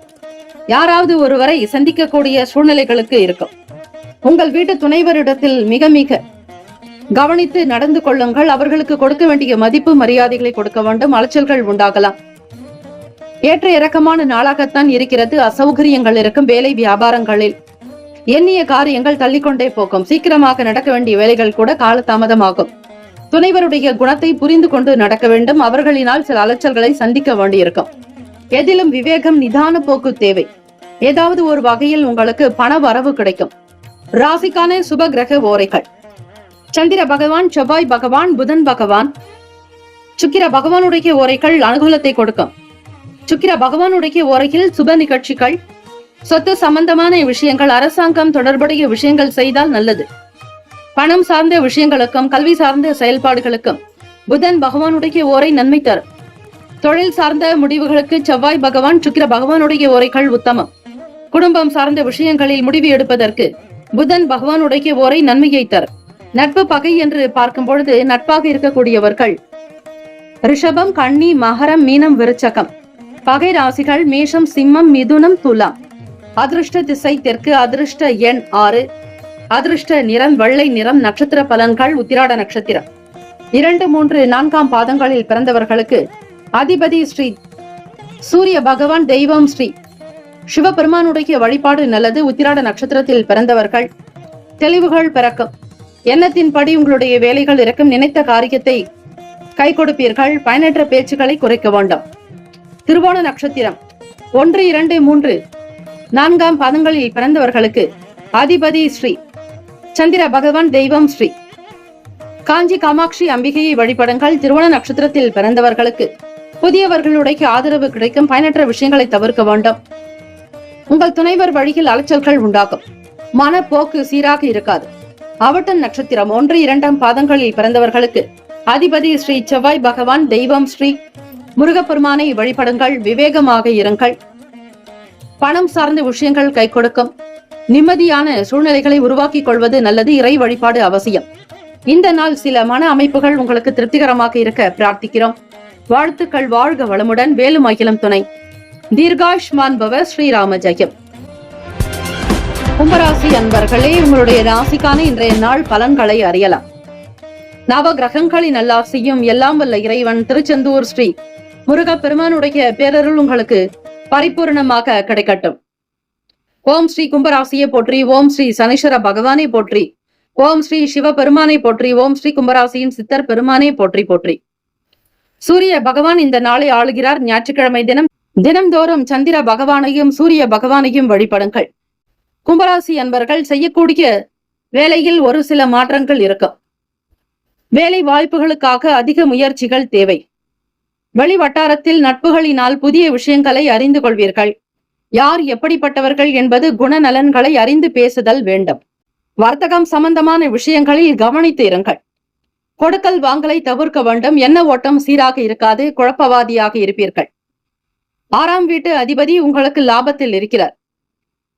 யாராவது ஒருவரை சந்திக்கக்கூடிய சூழ்நிலைகளுக்கு இருக்கும். உங்கள் வீட்டு துணைவரிடத்தில் மிக மிக கவனித்து நடந்து கொள்ளுங்கள். அவர்களுக்கு கொடுக்க வேண்டிய மதிப்பு மரியாதைகளை கொடுக்க வேண்டும். அலைச்சல்கள் உண்டாகலாம். ஏற்ற இறக்கமான நாளாகத்தான் இருக்கிறது. அசௌகரியங்கள் இருக்கும். வேலை வியாபாரங்களில் எண்ணிய காரியங்கள் தள்ளிக்கொண்டே போகும். சீக்கிரமாக நடக்க வேண்டிய வேலைகள் கூட காலதாமதமாகும். துணைவருடைய குணத்தை புரிந்து கொண்டு நடக்க வேண்டும். அவர்களினால் சில அலைச்சல்களை சந்திக்க வேண்டியிருக்கும். எதிலும் விவேகம், நிதான போக்கு தேவை. ஏதாவது ஒரு வகையில் உங்களுக்கு பண வரவு கிடைக்கும். ராசிக்கான சுப கிரக ஓரைகள். சந்திர பகவான், செவ்வாய் பகவான், புதன் பகவான், சுக்கிர பகவானுடைய ஓரைகள் அனுகூலத்தை கொடுக்கும். சுக்கிர பகவானுடைய ஓரையில் சுப நிகழ்ச்சிகள், சொத்து சம்பந்தமான விஷயங்கள், அரசாங்கம் தொடர்புடைய விஷயங்கள் செய்தால் நல்லது. பணம் சார்ந்த விஷயங்களுக்கும் கல்வி சார்ந்த செயல்பாடுகளுக்கும் புதன் பகவானுடைய ஓரை நன்மை தரும். தொழில் சார்ந்த முடிவுகளுக்கு செவ்வாய் பகவான், சுக்கிர பகவானுடைய ஓரைகள் உத்தமம். குடும்பம் சார்ந்த விஷயங்களில் முடிவு எடுப்பதற்கு புதன் பகவானுடைய ஓரை நன்மையை தரும். நட்பு பகை என்று பார்க்கும் பொழுது நட்பாக இருக்கக்கூடியவர்கள் ரிஷபம், கன்னி, மகரம், மீனம், விருச்சகம். பகை ராசிகள் மேஷம், சிம்மம், மிதுனம், துலாம். அதிர்ஷ்ட திசை தெற்கு. அதிர்ஷ்ட எண் 6. அதிர்ஷ்ட நிறம் வெள்ளை நிறம். நட்சத்திர பலன்கள். உத்திராட நட்சத்திரம் 2, 3, 4 பாதங்களில் பிறந்தவர்களுக்கு அதிபதி ஸ்ரீ சூரிய பகவான், தெய்வம் ஸ்ரீ சிவபெருமானுடைய வழிபாடு நல்லது. உத்திராட நட்சத்திரத்தில் பிறந்தவர்கள் தெளிவுகள் பிறக்கும். எண்ணத்தின்படி உங்களுடைய வேலைகள் இருக்கும். நினைத்த காரியத்தை கை கொடுப்பீர்கள். பயனற்ற பேச்சுக்களை குறைக்க வேண்டும். திருவோண நட்சத்திரம் 1, 2, 3, 4 பாதங்களில் பிறந்தவர்களுக்கு அதிபதி ஸ்ரீ சந்திர பகவான், தெய்வம் ஸ்ரீ காஞ்சி காமாட்சி அம்பிகையை வழிபடுங்கள். திருவோண நட்சத்திரத்தில் பிறந்தவர்களுக்கு புதியவர்களுடைய ஆதரவு கிடைக்கும். பயனற்ற விஷயங்களை தவிர்க்க வேண்டும். உங்கள் துணைவர் வழியில் அலைச்சல்கள் உண்டாகும். மனப்போக்கு சீராக இருக்காது. அவட்டம் நட்சத்திரம் 1, 2 பாதங்களில் பிறந்தவர்களுக்கு அதிபதி ஸ்ரீ செவ்வாய் பகவான், தெய்வம் ஸ்ரீ முருகப்பெருமானை வழிபடுங்கள். விவேகமாக இருங்கள். பணம் சார்ந்த விஷயங்கள் கை கொடுக்கும். நிம்மதியான சூழ்நிலைகளை உருவாக்கிக் கொள்வது நல்லது. இறை வழிபாடு அவசியம். இந்த நாள் சில மன அமைப்புகள் உங்களுக்கு திருப்திகரமாக இருக்க பிரார்த்திக்கிறோம். வாழ்த்துக்கள். வாழ்க வளமுடன். வேலுமயிலம் துணை. தீர்காயுஷ்மான் பவ. ஸ்ரீராம ஜெயம். கும்பராசி அன்பர்களே, உங்களுடைய ராசிக்கான இன்றைய நாள் பலன்களை அறியலாம். நவ கிரகங்களின் நல்லாசியும் எல்லாம் வல்ல இறைவன் திருச்செந்தூர் ஸ்ரீ முருகப்பெருமானுடைய பேரருள் உங்களுக்கு பரிபூர்ணமாக கிடைக்கட்டும். ஓம் ஸ்ரீ கும்பராசியை போற்றி, ஓம் ஸ்ரீ சனீஸ்வர பகவானை போற்றி, ஓம் ஸ்ரீ சிவபெருமானை போற்றி, ஓம் ஸ்ரீ கும்பராசியின் சித்தர் பெருமானை போற்றி போற்றி. சூரிய பகவான் இந்த நாளை ஆளுகிறார். ஞாயிற்றுக்கிழமை தினம்தோறும் சந்திர பகவானையும் சூரிய பகவானையும் வழிபடுங்கள். கும்பராசி அன்பர்கள் செய்யக்கூடிய வேலையில் ஒரு சில மாற்றங்கள் இருக்கும். வேலை வாய்ப்புகளுக்காக அதிக முயற்சிகள் தேவை. வெளி வட்டாரத்தில் நட்புகளினால் புதிய விஷயங்களை அறிந்து கொள்வீர்கள். யார் எப்படிப்பட்டவர்கள் என்பது குணநலன்களை அறிந்து பேசுதல் வேண்டும். வர்த்தகம் சம்பந்தமான விஷயங்களில் கவனித்து இருங்கள். கொடுக்கல் வாங்கலை தவிர்க்க வேண்டும். எண்ண ஓட்டம் சீராக இருக்காது. குழப்பவாதியாக இருப்பீர்கள். 6ஆம் வீட்டு அதிபதி உங்களுக்கு லாபத்தில் இருக்கிறார்.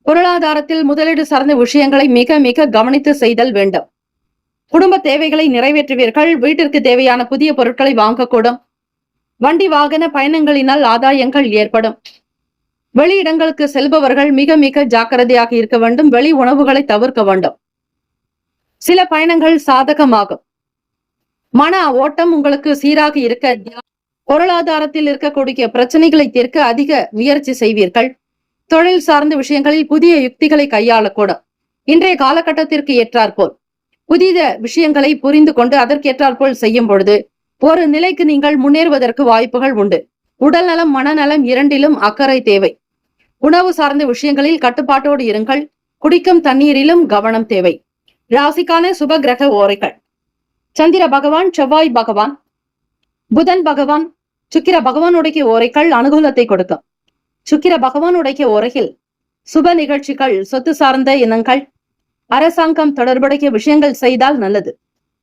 பொருளாதாரத்தில் முதலீடு சார்ந்த விஷயங்களை மிக மிக கவனித்து செய்தல் வேண்டும். குடும்ப தேவைகளை நிறைவேற்றுவீர்கள். வீட்டிற்கு தேவையான புதிய பொருட்களை வாங்கக்கூடும். வண்டி வாகன பயணங்களினால் ஆதாயங்கள் ஏற்படும். வெளியிடங்களுக்கு செல்பவர்கள் மிக மிக ஜாக்கிரதையாக இருக்க வேண்டும். வெளி உணவுகளை தவிர்க்க வேண்டும். சில பயணங்கள் சாதகமாகும். மன ஓட்டம் உங்களுக்கு சீராக இருக்க பொருளாதாரத்தில் இருக்கக்கூடிய பிரச்சனைகளை தீர்க்க அதிக முயற்சி செய்வீர்கள். தொழில் சார்ந்த விஷயங்களில் புதிய யுக்திகளை கையாளக்கூடும். இன்றைய காலகட்டத்திற்கு ஏற்றாற்போல் புதிய விஷயங்களை புரிந்து கொண்டு அதற்கேற்றாற்போல் செய்யும் பொழுது ஒரு நிலைக்கு நீங்கள் முன்னேறுவதற்கு வாய்ப்புகள் உண்டு. உடல் நலம் மனநலம் இரண்டிலும் அக்கறை தேவை. உணவு சார்ந்த விஷயங்களில் கட்டுப்பாட்டோடு இருங்கள். குடிக்கும் தண்ணீரிலும் கவனம் தேவை. ராசிக்கான சுப கிரக ஓரைகள்: சந்திர பகவான், செவ்வாய் பகவான், புதன் பகவான், சுக்கிர பகவானுடைய ஓரைகள் அனுகூலத்தை கொடுக்கும். சுக்கிர பகவானுடைய ஓரையில் சுப நிகழ்ச்சிகள், சொத்து சார்ந்த இனங்கள், அரசாங்கம் தொடர்புடைய விஷயங்கள் செய்தால் நல்லது.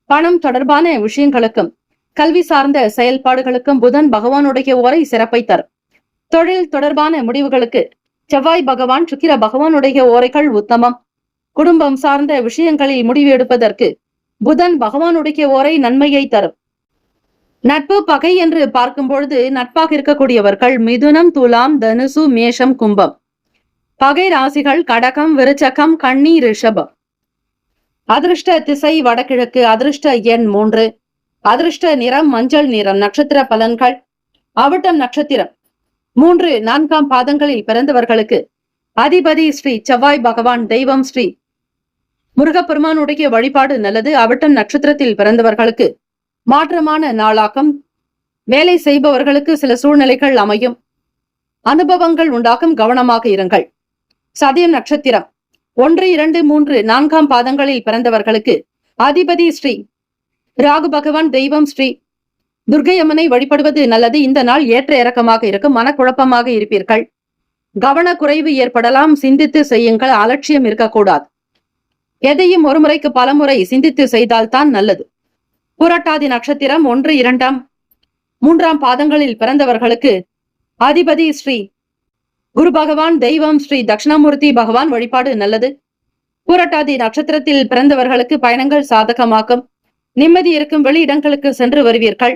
பணம் தொடர்பான விஷயங்களுக்கும் கல்வி சார்ந்த செயல்பாடுகளுக்கும் புதன் பகவானுடைய ஓரை சிறப்பை தரும். தொழில் தொடர்பான முடிவுகளுக்கு செவ்வாய் பகவான், சுக்கிர பகவானுடைய ஓரைகள் உத்தமம். குடும்பம் சார்ந்த விஷயங்களில் முடிவு எடுப்பதற்கு புதன் பகவானுடைய ஓரை நன்மையை தரும். நட்பு பகை என்று பார்க்கும் பொழுது நட்பாக இருக்கக்கூடியவர்கள் மிதுனம், துலாம், தனுசு, மேஷம், கும்பம். பகை ராசிகள் கடகம், விருச்சகம், கன்னி, ரிஷபம். அதிர்ஷ்ட திசை வடகிழக்கு. அதிர்ஷ்ட எண் 3. அதிர்ஷ்ட நிறம் மஞ்சள் நிறம். நட்சத்திர பலன்கள்: அவிட்டம் நட்சத்திரம் 3, 4ஆம் பாதங்களில் பிறந்தவர்களுக்கு அதிபதி ஸ்ரீ செவ்வாய் பகவான். தெய்வம் ஸ்ரீ முருகப்பெருமானுடைய வழிபாடு நல்லது. அவிட்டம் நட்சத்திரத்தில் பிறந்தவர்களுக்கு மாற்றமான நாளாக்கம். வேலை செய்பவர்களுக்கு சில சூழ்நிலைகள் அமையும். அனுபவங்கள் உண்டாகும். கவனமாக இருங்கள். சதயம் நட்சத்திரம் 1, 2, 3, 4ஆம் பாதங்களில் பிறந்தவர்களுக்கு அதிபதி ஸ்ரீ ராகு பகவான். தெய்வம் ஸ்ரீ துர்க்கை அம்மனை வழிபடுவது நல்லது. இந்த நாள் ஏற்ற இறக்கமாக இருக்கும். மனக்குழப்பமாக இருப்பீர்கள். கவனக்குறைவு ஏற்படலாம். சிந்தித்து செய்யுங்கள். அலட்சியம் இருக்கக்கூடாது. எதையும் ஒரு முறைக்கு பலமுறை சிந்தித்து செய்தால்தான் நல்லது. புரட்டாதி நட்சத்திரம் 1, 2, 3ஆம் பாதங்களில் பிறந்தவர்களுக்கு அதிபதி ஸ்ரீ குரு பகவான். தெய்வம் ஸ்ரீ தட்சிணாமூர்த்தி பகவான். வழிபாடு நல்லது. புரட்டாதி நட்சத்திரத்தில் பிறந்தவர்களுக்கு பயணங்கள் சாதகமாக்கும். நிம்மதி இருக்கும். வெளியிடங்களுக்கு சென்று வருவீர்கள்.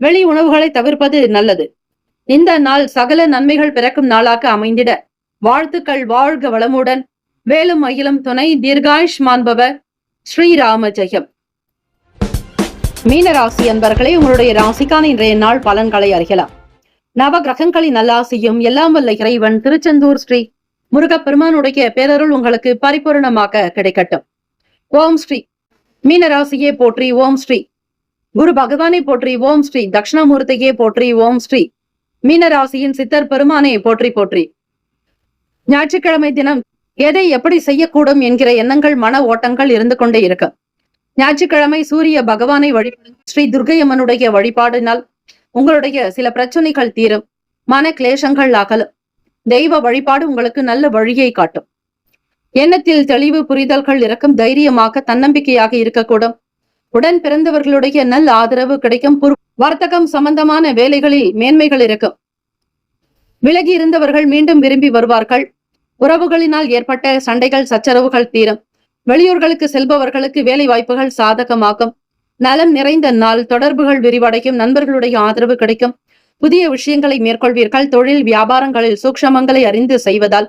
வெளி உணவுகளை தவிர்ப்பது நல்லது. இந்த நாள் சகல நன்மைகள் பிறக்கும் நாளாக அமைந்திட வாழ்த்துக்கள். வாழ்க வளமுடன். வேலும் மயிலும் துணை. தீர்காயுஷ்மான் பவ. ஸ்ரீராம ஜெயம். மீனராசி அன்பர்களே, உங்களுடைய ராசிக்கான இன்றைய நாள் பலன்களை அறியலாம். நவ கிரகங்களின் நல்லாசியும் எல்லாம் வல்ல இறைவன் திருச்செந்தூர் ஸ்ரீ முருகப்பெருமானுடைய பேரருள் உங்களுக்கு பரிபூர்ணமாக கிடைக்கட்டும். ஓம் ஸ்ரீ மீனராசியே போற்றி. ஓம் ஸ்ரீ குரு பகவானை போற்றி. ஓம் ஸ்ரீ தட்சிணாமூர்த்தியே போற்றி. ஓம் ஸ்ரீ மீனராசியின் சித்தர் பெருமானை போற்றி போற்றி. ஞாயிற்றுக்கிழமை தினம் எதை எப்படி செய்யக்கூடும் என்கிற எண்ணங்கள், மன ஓட்டங்கள் இருந்து கொண்டே இருக்கும். ஞாயிற்றுக்கிழமை சூரிய பகவானை வழிபடுங்கள். ஸ்ரீ துர்க்கையம்மனுடைய வழிபாடினால் உங்களுடைய சில பிரச்சனைகள் தீரும். மன கிளேசங்கள் அகலும். தெய்வ வழிபாடு உங்களுக்கு நல்ல வழியை காட்டும். எண்ணத்தில் தெளிவு, புரிதல்கள் இருக்கும். தைரியமாக தன்னம்பிக்கையாக இருக்கக்கூடும். உடன் பிறந்தவர்களுடைய நல்ல ஆதரவு கிடைக்கும். வர்த்தகம் சம்பந்தமான வேலைகளில் மேன்மைகள் இருக்கும். விலகி இருந்தவர்கள் மீண்டும் விரும்பி வருவார்கள். உறவுகளினால் ஏற்பட்ட சண்டைகள், சச்சரவுகள் தீரும். வெளியூர்களுக்கு செல்பவர்களுக்கு வேலை வாய்ப்புகள் சாதகமாகும். நலம் நிறைந்த நாள். தொடர்புகள் விரிவடையும். நண்பர்களுடைய ஆதரவு கிடைக்கும். புதிய விஷயங்களை மேற்கொள்வீர்கள். தொழில் வியாபாரங்களில் சூக்ஷமங்களை அறிந்து செய்வதால்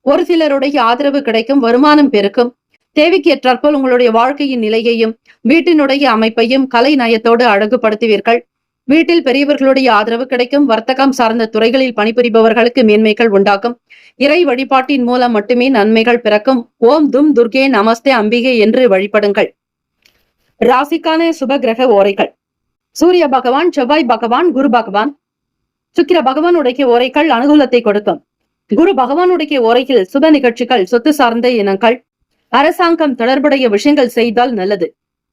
ஒரு சிலருடைய ஆதரவு கிடைக்கும். வருமானம் பெருக்கும். தேவைக்கு ஏற்றாற்போல் உங்களுடைய வாழ்க்கையின் நிலையையும் வீட்டினுடைய அமைப்பையும் கலை நயத்தோடு அழகுபடுத்துவீர்கள். வீட்டில் பெரியவர்களுடைய ஆதரவு கிடைக்கும். வர்த்தகம் சார்ந்த துறைகளில் பணிபுரிபவர்களுக்கு மேன்மைகள் உண்டாகும். இறை வழிபாட்டின் மூலம் மட்டுமே நன்மைகள் பிறக்கும். ஓம் தும் துர்கே நமஸ்தே அம்பிகை என்று வழிபடுங்கள். ராசிக்கான சுப கிரக ஓரைகள். சூரிய பகவான், செவ்வாய் பகவான், குரு பகவான், சுக்கிர பகவானுடைய ஓரைகள் அனுகூலத்தை கொடுக்கும். குரு பகவானுடைய ஓரையில் சுப நிகழ்ச்சிகள், சொத்து சார்ந்த இனங்கள், அரசாங்கம் தொடர்புடைய விஷயங்கள் செய்தால் நல்லது.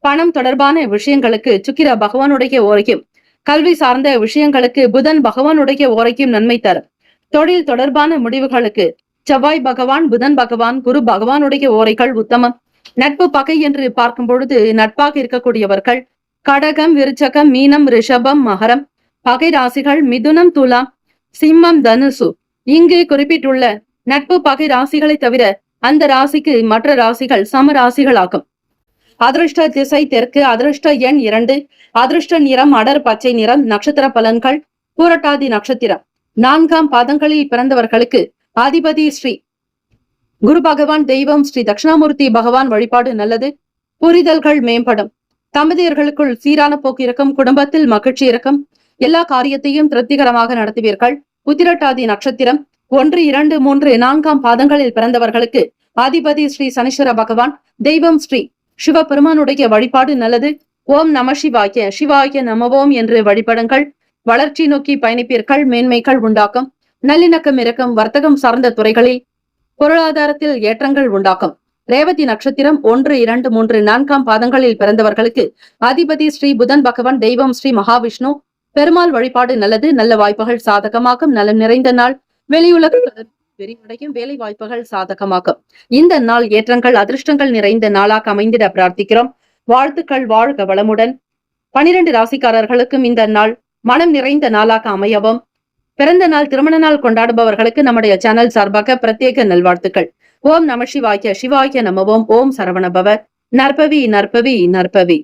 பணம் தொடர்பான விஷயங்களுக்கு சுக்கிர பகவானுடைய ஓரையும், கல்வி சார்ந்த விஷயங்களுக்கு புதன் பகவானுடைய ஓரையும் நன்மை தரும். தொழில் தொடர்பான முடிவுகளுக்கு செவ்வாய் பகவான், புதன் பகவான், குரு பகவானுடைய ஓரைகள் உத்தமம். நட்பு பகை என்று பார்க்கும் பொழுது நட்பாக இருக்கக்கூடியவர்கள் கடகம், விருச்சகம், மீனம், ரிஷபம், மகரம். பகை ராசிகள் மிதுனம், துலாம், சிம்மம், தனுசு. இங்கு குறிப்பிட்டுள்ள நட்பு பகை ராசிகளை தவிர அந்த ராசிக்கு மற்ற ராசிகள் சம ராசிகள் ஆகும். அதிர்ஷ்ட திசை தெற்கு, அதிர்ஷ்ட எண் 2, அதிர்ஷ்ட நிறம் அடர் பச்சை நிறம். நட்சத்திர பலன்கள். பூரட்டாதி நட்சத்திரம் 4ஆம் பாதங்களில் பிறந்தவர்களுக்கு அதிபதி ஸ்ரீ குரு பகவான், தெய்வம் ஸ்ரீ தட்சிணாமூர்த்தி பகவான் வழிபாடு நல்லது. புரிதல்கள் மேம்படும். தம்பதியர்களுக்குள் சீரான போக்கு இருக்கும். குடும்பத்தில் மகிழ்ச்சி இருக்கும். எல்லா காரியத்தையும் திருப்திகரமாக நடத்துவீர்கள். உத்திரட்டாதி நட்சத்திரம் 1, 2, 3, 4ஆம் பாதங்களில் பிறந்தவர்களுக்கு அதிபதி ஸ்ரீ சனீஸ்வர பகவான், தெய்வம் ஸ்ரீ சிவபெருமானுடைய வழிபாடு நல்லது. ஓம் நம சிவாய, சிவாய நமவோம் என்று வழிபடுங்கள். வளர்ச்சி நோக்கி பயணிப்பீர்கள். மேன்மைகள் உண்டாக்கும். நல்லிணக்கம் இருக்கும். வர்த்தகம் சார்ந்த துறைகளில் பொருளாதாரத்தில் ஏற்றங்கள் உண்டாக்கும். ரேவதி நட்சத்திரம் 1, 2, 3, 4ஆம் பாதங்களில் பிறந்தவர்களுக்கு அதிபதி ஸ்ரீ புதன் பகவான், தெய்வம் ஸ்ரீ மகாவிஷ்ணு. பெருமாள் வழிபாடு நல்லது. நல்ல வாய்ப்புகள் சாதகமாகும். நலம் நிறைந்த நாள். வெளியுலக விரிவடையும். வேலை வாய்ப்புகள் சாதகமாகும். இந்த நாள் ஏற்றங்கள், அதிர்ஷ்டங்கள் நிறைந்த நாளாக அமைந்திட பிரார்த்திக்கிறோம். வாழ்த்துக்கள். வாழ்க வளமுடன். 12 ராசிக்காரர்களுக்கும் இந்த நாள் மனம் நிறைந்த நாளாக அமையவும். பிறந்த நாள், திருமண நாள் கொண்டாடுபவர்களுக்கு நம்முடைய சேனல் சார்பாக பிரத்யேக நல்வாழ்த்துக்கள். ஓம் நம சிவாய, சிவாய நமவோம். ஓம் சரவணபவ. நற்பவி, நற்பவி, நற்பவி.